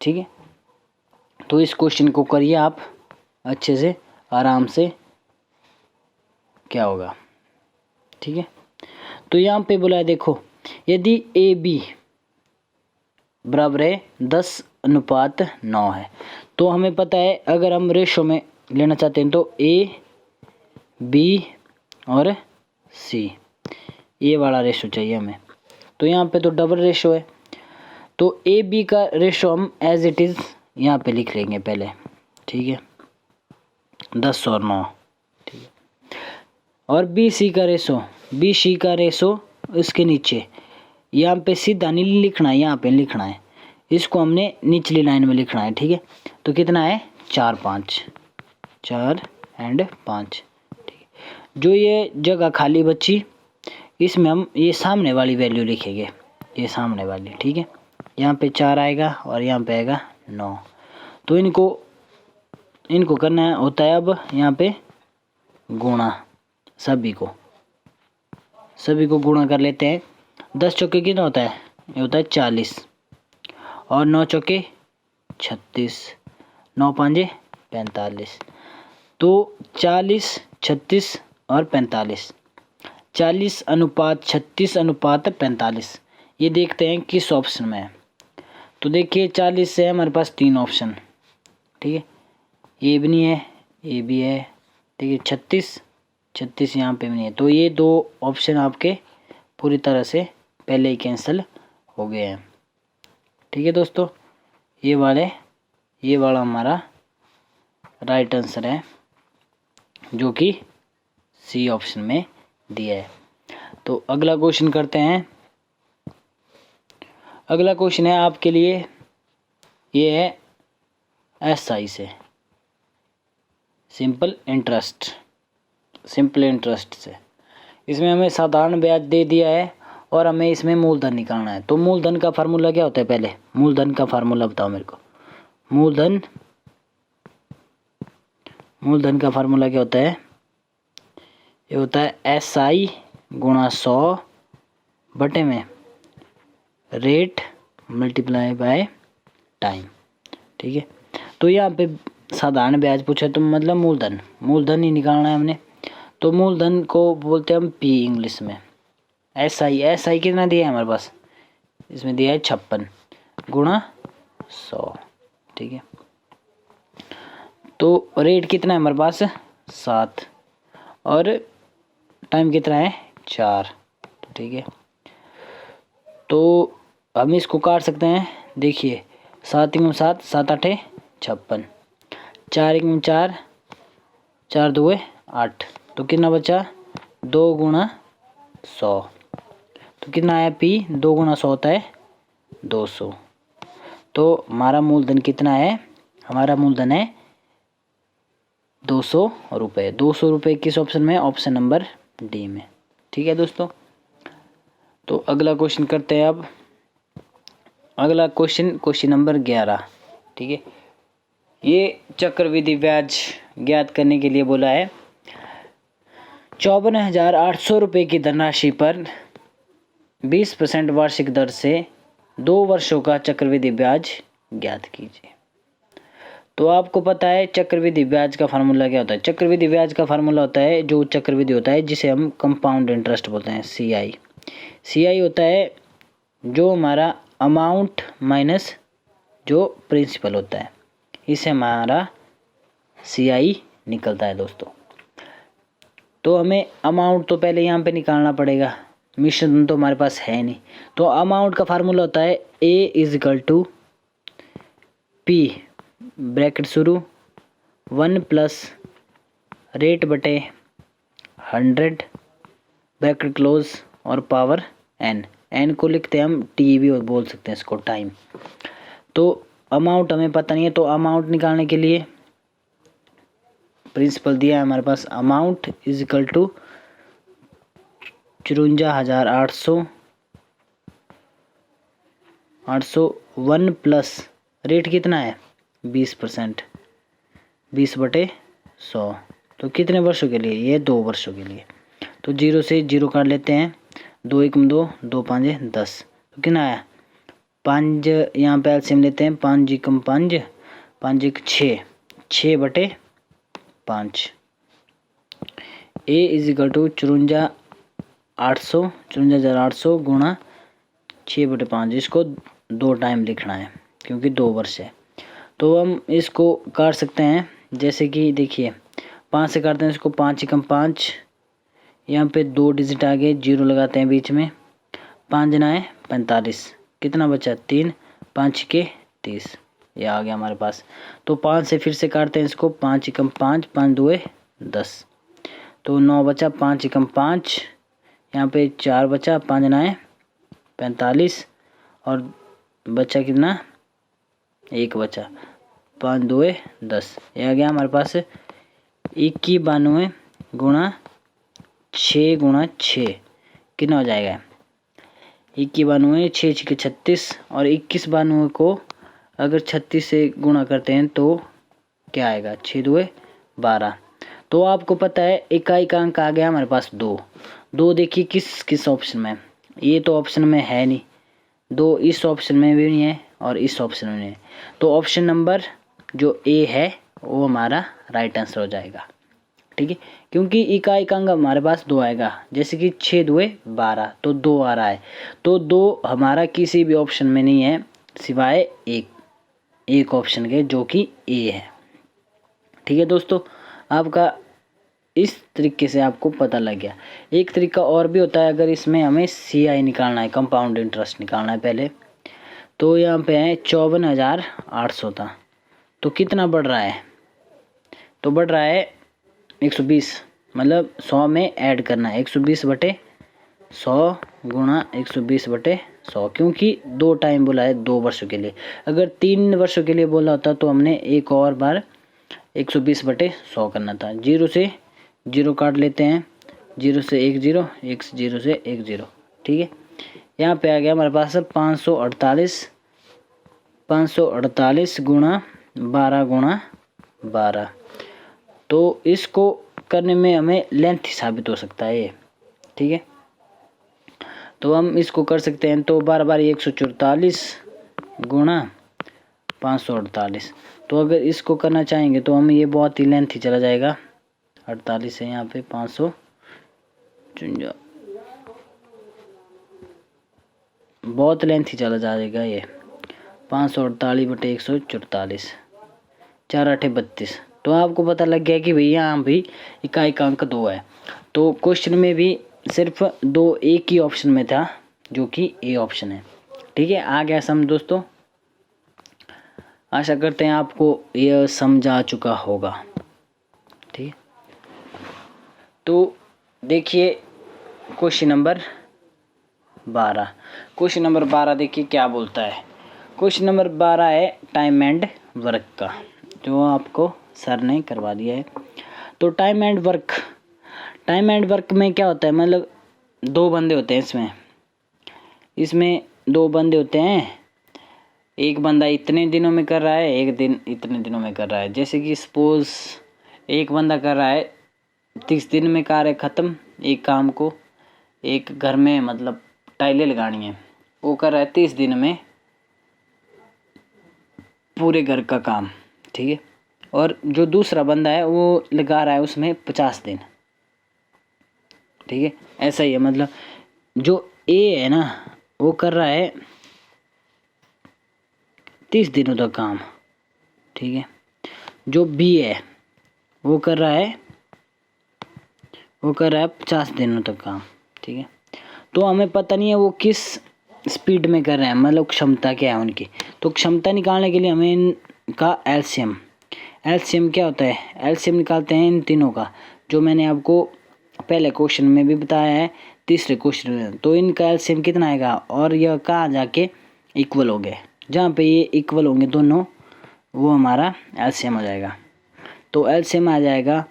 ठीक है, तो इस क्वेश्चन को करिए आप अच्छे से, आराम से, क्या होगा। ठीक है, तो यहाँ पे बोला है देखो, यदि ए बी बराबर है 10:9 है, तो हमें पता है अगर हम रेशो में लेना चाहते हैं तो ए बी और सी, ये वाला रेशो चाहिए हमें। तो यहाँ पे तो डबल रेशो है, तो ए बी का रेशो हम एज इट इज़ यहाँ पे लिख लेंगे पहले। ठीक है, 10 और 9। ठीक है, और बी सी का रेशो इसके नीचे, यहाँ पे सीधा नहीं लिखना है, यहाँ पे लिखना है, इसको हमने निचली लाइन में लिखना है। ठीक है, तो कितना है 4 और 5। ठीक है, जो ये जगह खाली बची इसमें हम ये सामने वाली वैल्यू लिखेंगे, ये सामने वाली। ठीक है, यहाँ पे 4 आएगा और यहाँ पे आएगा 9। तो इनको करना होता है अब यहाँ पे गुणा, सभी को गुणा कर लेते हैं। 10 चौके कितना होता है, ये होता है 40 और 9 चौके 36, 9 पाँजे 45। तो 40, 36 और 45, 40:36:45, ये देखते हैं किस ऑप्शन में है। तो देखिए 40 से हमारे पास 3 ऑप्शन। ठीक है, ये भी नहीं है, ये भी है। ठीक है, 36 यहाँ पे भी नहीं है, तो ये 2 ऑप्शन आपके पूरी तरह से पहले ही कैंसिल हो गए हैं। ठीक है दोस्तों, ये वाला हमारा राइट आंसर है जो कि सी ऑप्शन में दिया है। तो अगला क्वेश्चन करते हैं। अगला क्वेश्चन है आपके लिए, ये है एसआई से, सिंपल इंटरेस्ट से। इसमें हमें साधारण ब्याज दे दिया है और हमें इसमें मूलधन निकालना है। तो मूलधन का फार्मूला क्या होता है, पहले मूलधन का फार्मूला बताओ मेरे को। मूलधन का फार्मूला क्या होता है, ये होता है SI गुणा 100 बटे में रेट मल्टीप्लाई बाय टाइम। ठीक है, तो यहाँ पे साधारण ब्याज पूछा तो मतलब मूलधन ही निकालना है हमने। तो मूलधन को बोलते हैं हम P इंग्लिश में। SI कितना दिया है हमारे पास, इसमें दिया है 56 गुणा 100। ठीक है, तो रेट कितना है हमारे पास 7 और टाइम कितना है 4। ठीक है, तो हम इसको काट सकते हैं। देखिए 7 × 7 7 8 56, 4 × 4 4 2 8, तो कितना बचा 2 गुणा 100। तो कितना आया P, 2 गुणा 100 होता है 200। तो हमारा मूलधन कितना है, हमारा मूलधन है 200 रुपये। 200 रुपये किस ऑप्शन में? ऑप्शन नंबर डी में। ठीक है दोस्तों, तो अगला क्वेश्चन करते हैं अब। अगला क्वेश्चन नंबर 11। ठीक है, ये चक्रवृद्धि ब्याज ज्ञात करने के लिए बोला है। 54,800 रुपये की धनराशि पर 20% वार्षिक दर से 2 वर्षों का चक्रवृद्धि ब्याज ज्ञात कीजिए। तो आपको पता है चक्रवृद्धि ब्याज का फार्मूला क्या होता है? चक्रवृद्धि ब्याज का फार्मूला होता है, जो चक्रवृद्धि होता है जिसे हम कंपाउंड इंटरेस्ट बोलते हैं, CI होता है जो हमारा अमाउंट माइनस जो प्रिंसिपल होता है, इससे हमारा CI निकलता है दोस्तों। तो हमें अमाउंट तो पहले यहाँ पे निकालना पड़ेगा, मिश्रण तो हमारे पास है नहीं। तो अमाउंट का फार्मूला होता है A P ब्रैकेट शुरू 1 प्लस रेट बटे 100 ब्रैकेट क्लोज और पावर n को लिखते हैं हम T भी बोल सकते हैं इसको, टाइम। तो अमाउंट हमें पता नहीं है, तो अमाउंट निकालने के लिए प्रिंसिपल दिया है हमारे पास, amount is equal to 54,800 1 plus rate कितना है 20%, 20/100। तो कितने वर्षों के लिए? ये 2 वर्षों के लिए। तो 0 से 0 काट लेते हैं, 2 1 2, 2 5 10। तो कितना आया? 5 यहाँ पे एलसीएम लेते हैं, 5 1 5, 5 1 6, 6/5। A इज इक्वल टू 54,800 गुणा 6/5। इसको 2 टाइम लिखना है क्योंकि 2 वर्ष है। तो हम इसको काट सकते हैं, जैसे कि देखिए 5 से काटते हैं इसको, 5 1 5, यहाँ पे 2 डिजिट आगे 0 लगाते हैं बीच में, 5 × 9 = 45, कितना बचा 3, 5 के 30, ये आ गया हमारे पास। तो 5 से फिर से काटते हैं इसको, 5 1 5, 5 2 10, तो 9 बचा, 5 1 5, यहाँ पे 4 बचा, 5 × 9 = 45 और बचा कितना 1 बचा, 5 2 10, ये आ गया हमारे पास 91 गुणा 6 गुणा 6 कितना हो जाएगा 91, 6 6 36 और 91 को अगर 36 से गुणा करते हैं तो क्या आएगा 6 2 12। तो आपको पता है इकाई का अंक आ गया हमारे पास 2। देखिए किस ऑप्शन में, ये तो ऑप्शन में है नहीं, 2 इस ऑप्शन में भी नहीं है और इस ऑप्शन में नहीं है। तो ऑप्शन नंबर जो A है वो हमारा राइट आंसर हो जाएगा। ठीक है, क्योंकि इकाई का अंक हमारे पास 2 आएगा, जैसे कि 6 2 12, तो 2 आ रहा है। तो 2 हमारा किसी भी ऑप्शन में नहीं है सिवाय एक ऑप्शन के, जो कि A है। ठीक है दोस्तों, आपका इस तरीके से आपको पता लग गया। एक तरीका और भी होता है, अगर इसमें हमें CI निकालना है, कंपाउंड इंटरेस्ट निकालना है पहले, तो यहाँ पे है 54,800 था, तो कितना बढ़ रहा है? तो बढ़ रहा है 120, मतलब 100 में ऐड करना है, 120/100 गुणा 120/100, क्योंकि 2 टाइम बोला है 2 वर्षों के लिए। अगर 3 वर्षों के लिए बोला होता तो हमने एक और बार 120/100 करना था। 0 से 0 काट लेते हैं, 0 से 1 0, 0 से 1 0। ठीक है, यहाँ पे आ गया हमारे पास 548 गुणा 12 गुणा 12। तो इसको करने में हमें लेंथ साबित हो सकता है ये। ठीक है, तो हम इसको कर सकते हैं, तो 12 बार 144 गुणा 548। तो अगर इसको करना चाहेंगे तो हम ये बहुत ही लेंथ ही चला जाएगा, 48 है यहाँ पे 554, बहुत लेंथ ही चला जाएगा ये, 548/144, 4 8 32। तो आपको पता लग गया कि भैया यहाँ भी इकाई का अंक 2 है। तो क्वेश्चन में भी सिर्फ 2 एक ही ऑप्शन में था, जो कि A ऑप्शन है। ठीक है, आ गया समझ दोस्तों। आशा करते हैं आपको यह समझ आ चुका होगा। ठीक है, तो देखिए क्वेश्चन नंबर 12। क्वेश्चन नंबर 12 देखिए क्या बोलता है। क्वेश्चन नंबर 12 है टाइम एंड वर्क का, जो आपको सर ने करवा दिया है। तो टाइम एंड वर्क में क्या होता है, मतलब 2 बंदे होते हैं इसमें 2 बंदे होते हैं। एक बंदा इतने दिनों में कर रहा है, एक दिन इतने दिनों में कर रहा है। जैसे कि सपोज एक बंदा कर रहा है 30 दिन में कार्य ख़त्म एक काम को। एक घर में मतलब टाइलें लगानी है, वो कर रहा है 30 दिन में पूरे घर का काम, ठीक है। और जो दूसरा बंदा है वो लगा रहा है उसमें 50 दिन, ठीक है। ऐसा ही है, मतलब जो ए है ना वो कर रहा है 30 दिनों तक काम, ठीक है। जो बी है वो कर रहा है 50 दिनों तक काम, ठीक है। तो हमें पता नहीं है वो किस स्पीड में कर रहे हैं, मतलब क्षमता क्या है उनकी। तो क्षमता निकालने के लिए हमें इनका एलसीएम क्या होता है, एलसीएम निकालते हैं इन तीनों का, जो मैंने आपको पहले क्वेश्चन में भी बताया है, तीसरे क्वेश्चन में। तो इनका एलसीएम कितना आएगा, और यह कहाँ जाके इक्वल हो गए, जहाँ पे ये इक्वल होंगे दोनों, वो हमारा एलसीएम हो जाएगा। तो एलसीएम आ जाएगा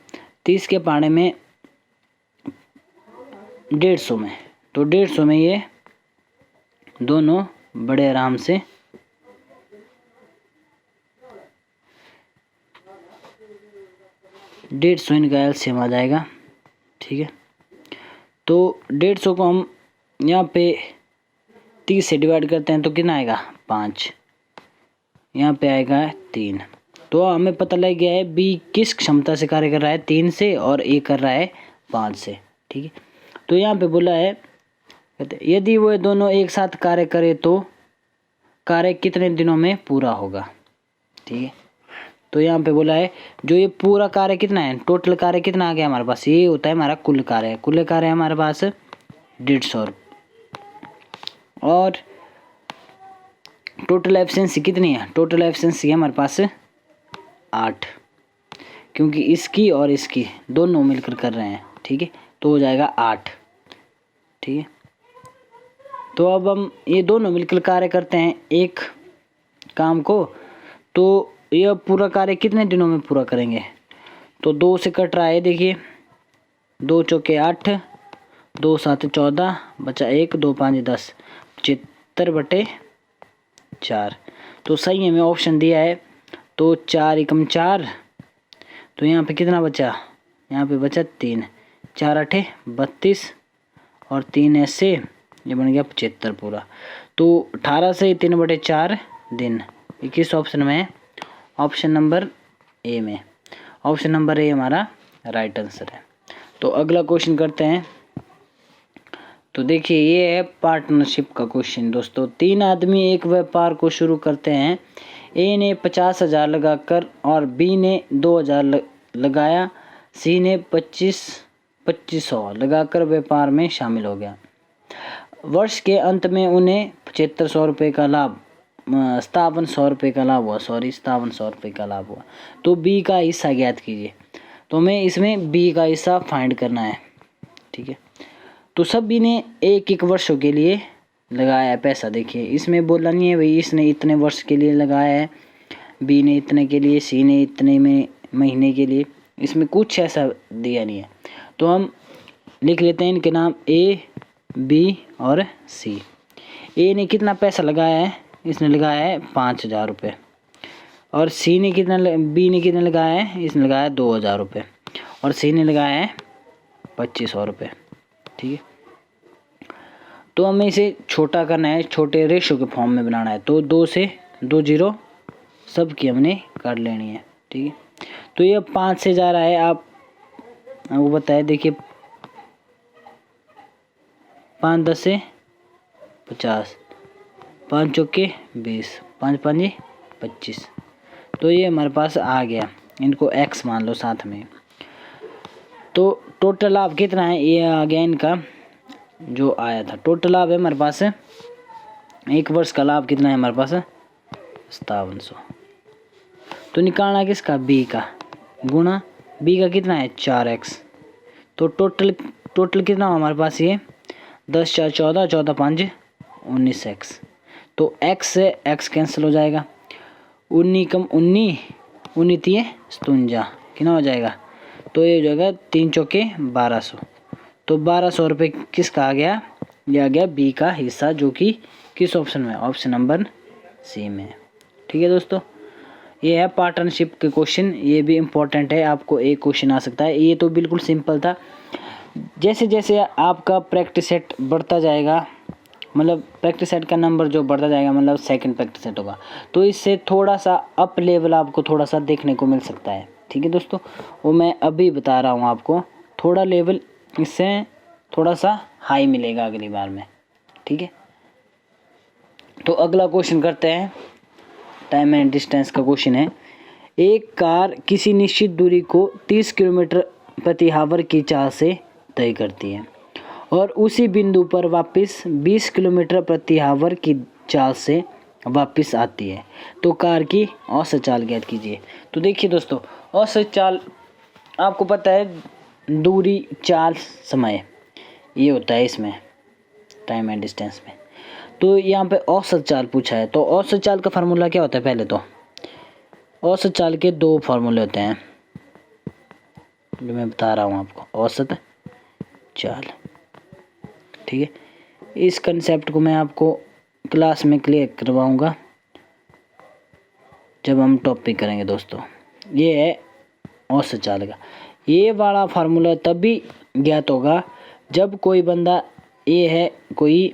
30 के पाड़े में 150 में। तो 150 में ये दोनों बड़े आराम से 150 इनका एलसीएम आ जाएगा, ठीक है। तो 150 को हम यहाँ पे 30 से डिवाइड करते हैं तो कितना आएगा 5, यहाँ पे आएगा 3। तो हमें पता लग गया है बी किस क्षमता से कार्य कर रहा है, 3 से, और ए कर रहा है 5 से, ठीक है। तो यहाँ पे बोला है यदि वो दोनों एक साथ कार्य करे तो कार्य कितने दिनों में पूरा होगा, ठीक है। तो यहाँ पे बोला है जो ये पूरा कार्य कितना है, टोटल कार्य कितना आ गया हमारे पास, ये होता है हमारा कुल कार्य हमारे पास 150। और टोटल एफिशिएंसी कितनी है, टोटल एफिशिएंसी है हमारे पास 8, क्योंकि इसकी और इसकी दोनों मिलकर कर रहे हैं, ठीक है। तो हो जाएगा 8, ठीक है। तो अब हम ये दोनों मिलकर कार्य करते हैं एक काम को, तो यह पूरा कार्य कितने दिनों में पूरा करेंगे। तो 2 से कट रहा है, देखिए 2 चौके 8, 2 7 14, बचा 1, 2 5 10, 75/4। तो सही है, हमें ऑप्शन दिया है। तो 4 एकम 4, तो यहाँ पे कितना बचा, यहाँ पे बचा 3, 4 8 32, और 3 ऐसे ये बन गया 75 पूरा। तो 18 से 3/4 दिन, ये किस ऑप्शन में है, ऑप्शन नंबर ए में। ऑप्शन नंबर ए हमारा राइट आंसर है। तो अगला क्वेश्चन करते हैं। तो देखिए ये है पार्टनरशिप का क्वेश्चन दोस्तों। 3 आदमी एक व्यापार को शुरू करते हैं। ए ने 50,000 लगाकर और बी ने 2,000 लगाया, सी ने 2500 लगाकर व्यापार में शामिल हो गया। वर्ष के अंत में उन्हें 7500 रुपये का लाभ 5700 रुपये का लाभ हुआ, 5700 रुपये का लाभ हुआ। तो बी का हिस्सा ज्ञात कीजिए। तो हमें इसमें बी का हिस्सा फाइंड करना है, ठीक है। तो सभी ने एक वर्षों के लिए लगाया है पैसा। देखिए इसमें बोला नहीं है भाई इसने इतने वर्ष के लिए लगाया है, बी ने इतने के लिए, सी ने इतने में महीने के लिए, इसमें कुछ ऐसा दिया नहीं है। तो हम लिख लेते हैं इनके नाम ए, बी और सी। ए ने कितना पैसा लगाया है, इसने लगाया है 5,000 रुपये। और सी ने कितना, बी ने कितना लगाया है, इसने लगाया 2,000 रुपये। और सी ने लगाया है 2500 रुपये, ठीक है। तो हमें इसे छोटा करना है, छोटे रेशो के फॉर्म में बनाना है। तो 2 से 2 0 सब की हमने काट लेनी है, ठीक है। तो ये 5 से जा रहा है, आपको बताया। देखिए 5 10 से 50, 5 चौके 20, 5 5 25। तो ये हमारे पास आ गया, इनको x मान लो साथ में। तो टोटल लाभ कितना है, ये आ गया इनका जो आया था। टोटल लाभ है हमारे पास, एक वर्ष का लाभ कितना है हमारे पास 5700। तो निकालना किसका, बी का, गुणा बी का कितना है 4x। तो टोटल कितना हो हमारे पास, ये 10 4 14, 14 5 19x। तो x से x कैंसिल हो जाएगा, 19 कम 19 19 57 कितना हो जाएगा, तो ये हो जाएगा 3 चौके 1200। तो 1200 रुपये किसका आ गया, ये आ गया बी का हिस्सा, जो कि किस ऑप्शन में, ऑप्शन नंबर सी में। ठीक है दोस्तों, ये है पार्टनरशिप के क्वेश्चन, ये भी इम्पोर्टेंट है, आपको एक क्वेश्चन आ सकता है। ये तो बिल्कुल सिंपल था। जैसे जैसे आपका प्रैक्टिस सेट बढ़ता जाएगा, मतलब प्रैक्टिस सेट का नंबर जो बढ़ता जाएगा, मतलब सेकंड प्रैक्टिस सेट होगा, तो इससे थोड़ा सा अप लेवल आपको थोड़ा सा देखने को मिल सकता है। ठीक है दोस्तों, वो मैं अभी बता रहा हूँ आपको, थोड़ा लेवल इससे थोड़ा सा हाई मिलेगा अगली बार में। ठीक है, तो अगला क्वेश्चन करते हैं, टाइम एंड डिस्टेंस का क्वेश्चन है। एक कार किसी निश्चित दूरी को 30 किलोमीटर प्रति आवर की चाल से तय करती है और उसी बिंदु पर वापस 20 किलोमीटर प्रति आवर की चाल से वापस आती है, तो कार की औसत चाल ज्ञात कीजिए। तो देखिए दोस्तों, औसत चाल आपको पता है, दूरी, चाल, समय, ये होता है इसमें टाइम एंड डिस्टेंस में। तो यहाँ पे औसत चाल पूछा है, तो औसत चाल का फार्मूला क्या होता है, पहले तो औसत चाल के 2 फार्मूले होते हैं जो मैं बता रहा हूँ आपको, औसत चाल। ठीक है, इस कंसेप्ट को मैं आपको क्लास में क्लियर करवाऊंगा जब हम टॉपिक करेंगे दोस्तों। ये है औसत चाल का, ये वाला फार्मूला तभी ज्ञात होगा जब कोई बंदा, ये है कोई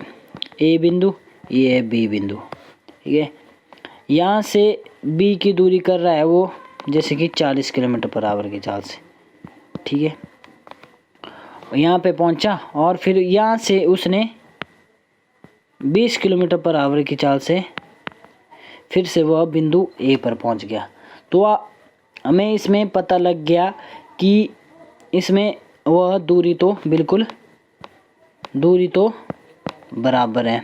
ए बिंदु, ये है बी बिंदु। ठीक है, यहाँ से बी की दूरी कर रहा है वो, जैसे कि 40 किलोमीटर पर आवर की चाल से। ठीक है, यहाँ पे पहुँचा और फिर यहाँ से उसने 20 किलोमीटर पर आवर की चाल से फिर से वह बिंदु ए पर पहुँच गया। तो हमें इसमें पता लग गया कि इसमें वह दूरी तो बिल्कुल, दूरी तो बराबर है।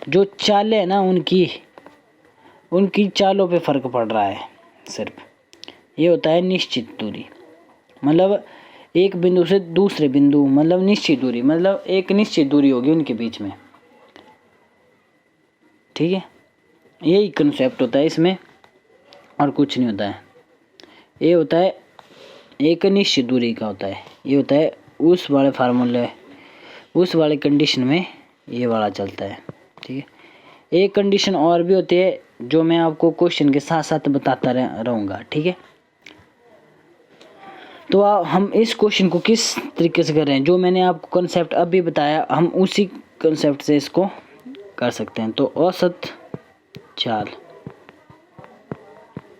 जो चालें है ना, उनकी चालों पे फ़र्क पड़ रहा है सिर्फ। ये होता है निश्चित दूरी, मतलब एक बिंदु से दूसरे बिंदु, मतलब निश्चित दूरी, मतलब एक निश्चित दूरी होगी उनके बीच में। ठीक है, यही कंसेप्ट होता है इसमें, और कुछ नहीं होता है। ये होता है एक निश्चित दूरी का होता है, ये होता है उस वाले फार्मूले, उस वाले कंडीशन में ये वाला चलता है। ठीक है, एक कंडीशन और भी होती है जो मैं आपको क्वेश्चन के साथ साथ बताता रहूँगा। ठीक है, तो हम इस क्वेश्चन को किस तरीके से कर रहे हैं, जो मैंने आपको कंसेप्ट अभी बताया, हम उसी कंसेप्ट से इसको कर सकते हैं। तो औसत चाल,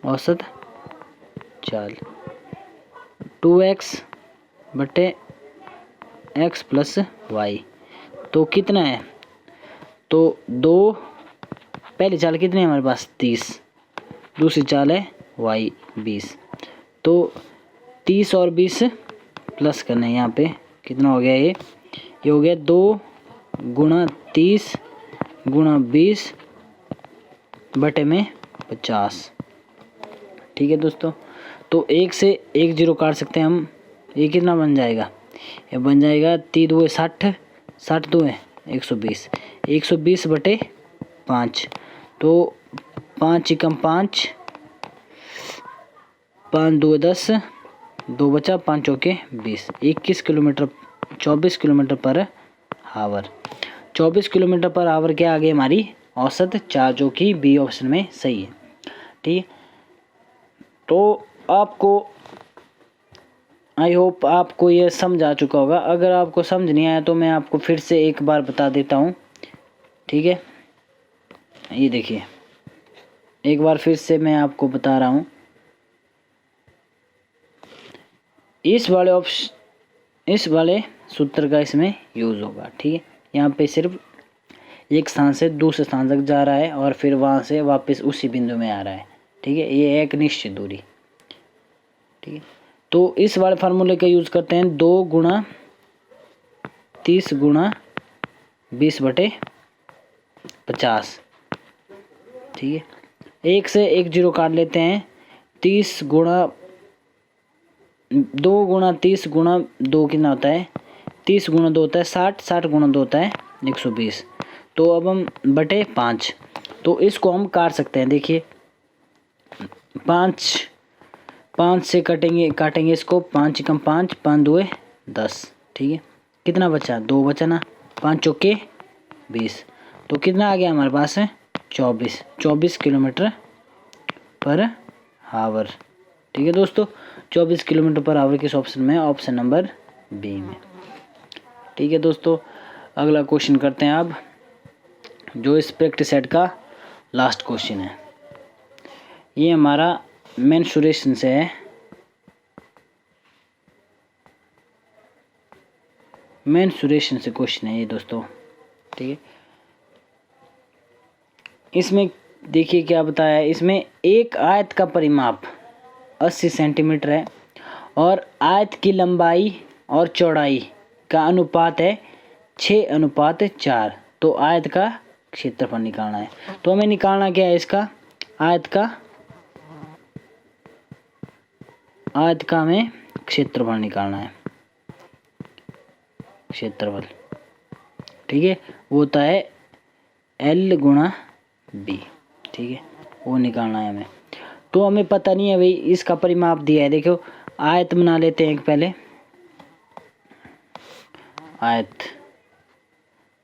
औसत चाल 2x बटे x प्लस वाई, तो कितना है, तो 2, पहली चाल कितनी है हमारे पास 30, दूसरी चाल है y 20, तो 30 और 20 प्लस करना है, यहाँ पे कितना हो गया, ये हो गया 2 गुणा 30 गुणा 20 बटे में 50। ठीक है दोस्तों, तो 1 से 1 0 काट सकते हैं हम, ये कितना बन जाएगा, ये बन जाएगा 3 2 60, 60 2 120, 120 बटे 5, तो 5 एकम 5, 5 2 10, 2 बचा, 5 चौके 20, 21 kilometre, 24 kilometre per hour, 24 kilometre per hour क्या आ गई हमारी औसत चाल, जो कि बी ऑप्शन में सही है। ठीक है, तो आपको, आई होप आपको ये समझ आ चुका होगा। अगर आपको समझ नहीं आया तो मैं आपको फिर से एक बार बता देता हूँ। ठीक है, ये देखिए, एक बार फिर से मैं आपको बता रहा हूँ, इस वाले सूत्र का इसमें यूज़ होगा। ठीक है, यहाँ पे सिर्फ एक स्थान से दूसरे स्थान तक जा रहा है और फिर वहाँ से वापस उसी बिंदु में आ रहा है। ठीक है, ये एक निश्चित दूरी। ठीक है, तो इस वाले फार्मूले का यूज़ करते हैं, 2 गुणा 30 गुणा 20 बटे 50। ठीक है, 1 से 1 0 काट लेते हैं, 30 गुणा 2 गुणा 30 गुणा 2 कितना होता है, 30 गुणा 2 होता है 60, 60 गुणा 2 होता है 120, तो अब हम बटे 5, तो इसको हम काट सकते हैं। देखिए पाँच से काटेंगे इसको, 5 एकम 5, 5 दूए 10, ठीक है। कितना बचा, 2 बचा ना, 5 चौके 20, तो कितना आ गया हमारे पास है 24 किलोमीटर पर आवर, ठीक है दोस्तों। 24 किलोमीटर पर आवर किस ऑप्शन में, ऑप्शन नंबर बी में, ठीक है दोस्तों। अगला क्वेश्चन करते हैं अब, जो इस प्रैक्टिस सेट का लास्ट क्वेश्चन है। ये हमारा मेंसुरेशन से है, मेंसुरेशन से क्वेश्चन है ये दोस्तों, ठीक है। इसमें देखिए क्या बताया है, इसमें एक आयत का परिमाप 80 सेंटीमीटर है और आयत की लंबाई और चौड़ाई का अनुपात है 6:4, तो आयत का क्षेत्रफल निकालना है। तो हमें निकालना क्या है, इसका आयत का हमें क्षेत्रफल निकालना है, क्षेत्रफल, ठीक है। वो होता है L गुणा B, ठीक है, वो निकालना है हमें। तो हमें पता नहीं है भाई, इसका परिमाप दिया है, देखो आयत बना लेते हैं एक पहले। आयत,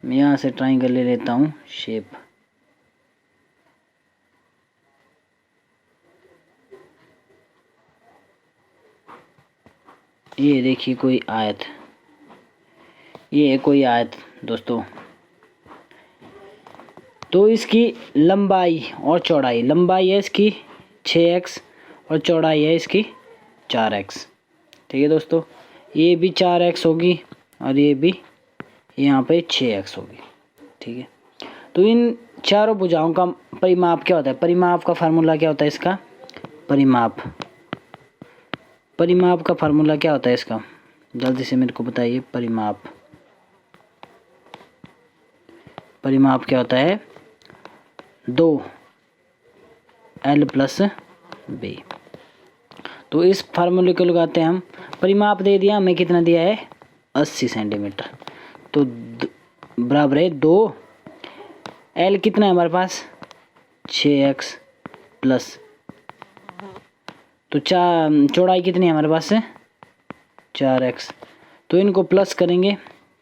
मैं यहाँ से ट्राइंगल ले लेता हूँ शेप, ये देखिए कोई आयत, ये है कोई आयत दोस्तों। तो इसकी लंबाई और चौड़ाई, लंबाई है इसकी 6x और चौड़ाई है इसकी 4x, ठीक है दोस्तों। ये भी 4x होगी और ये भी यहाँ पे 6x होगी, ठीक है। तो इन चारों भुजाओं का परिमाप क्या होता है, परिमाप का फार्मूला क्या होता है इसका, परिमाप का फार्मूला क्या होता है इसका, जल्दी से मेरे को बताइए। परिमाप क्या होता है, 2L + B। तो इस फार्मूले को लगाते हैं हम, परिमाप दे दिया हमें, कितना दिया है 80 सेंटीमीटर, तो बराबर है 2L, कितना है हमारे पास 6x प्लस, तो चौड़ाई कितनी है हमारे पास 4x, तो इनको प्लस करेंगे।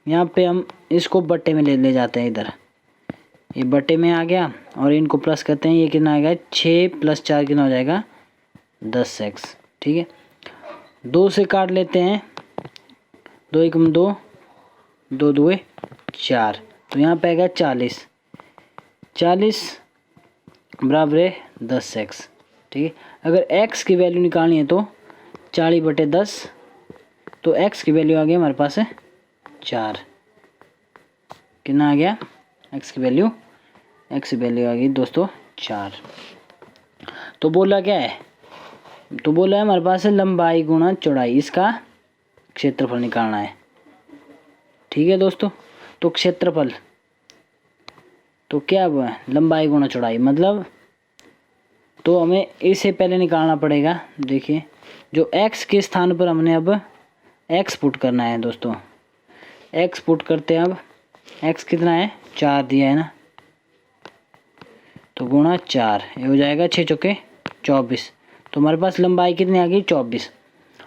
यहाँ पे हम इसको बट्टे में ले जाते हैं, इधर ये बट्टे में आ गया और इनको प्लस करते हैं, ये कितना आएगा 6 + 4 कितना हो जाएगा 10x, ठीक है। 2 से काट लेते हैं, 2 एकम 2, 2 दूए 4, तो यहाँ पे आएगा 40 बराबर है 10x, ठीक है। अगर x की वैल्यू निकालनी है तो 40/10, तो x की वैल्यू आ गई हमारे पास है 4, कितना आ गया x की वैल्यू आ गई दोस्तों 4। तो बोला क्या है, तो बोला है हमारे पास है लंबाई गुणा चौड़ाई, इसका क्षेत्रफल निकालना है, ठीक है दोस्तों। तो क्षेत्रफल तो क्या हुआ, लंबाई गुणा चौड़ाई, मतलब तो हमें इसे पहले निकालना पड़ेगा। देखिए जो x के स्थान पर हमने अब x पुट करना है दोस्तों, x पुट करते हैं। अब x कितना है 4 दिया है ना, तो गुणा 4, ये हो जाएगा 6 चौके 24, तो हमारे पास लंबाई कितनी आ गई 24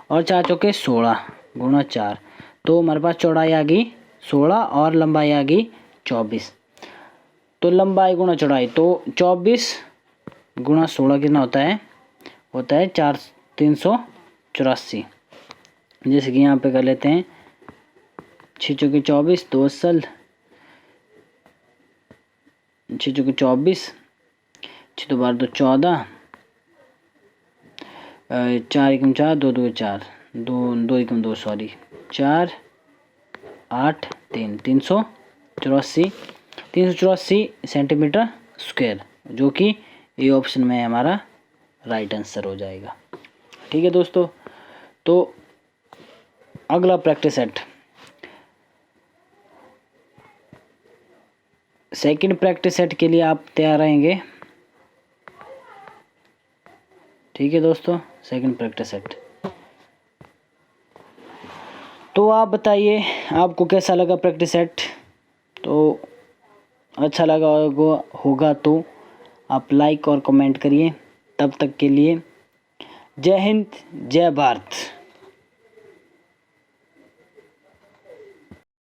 और 4 चौके 16 गुणा 4, तो हमारे पास चौड़ाई आ गई 16 और लंबाई आ गई 24। तो लंबाई गुणा चौड़ाई, तो 24 गुणा 16 कितना होता है 384। जैसे कि यहाँ पे कर लेते हैं 6 चौके 24, 2 सल 6 चौके 24, 6 2 12 2 14, 4 एकम 4, 2 2 4, 2 एकम 2 सॉरी 4 8 3, 384 सेंटीमीटर स्क्वायर, जो कि ये ऑप्शन में हमारा राइट आंसर हो जाएगा, ठीक है दोस्तों। तो अगला practice set, second practice set के लिए आप तैयार रहेंगे, ठीक है दोस्तों। सेकंड प्रैक्टिस सेट, तो आप बताइए आपको कैसा लगा प्रैक्टिस सेट। तो अच्छा लगा होगा तो आप लाइक और कमेंट करिए। तब तक के लिए जय हिंद, जय भारत।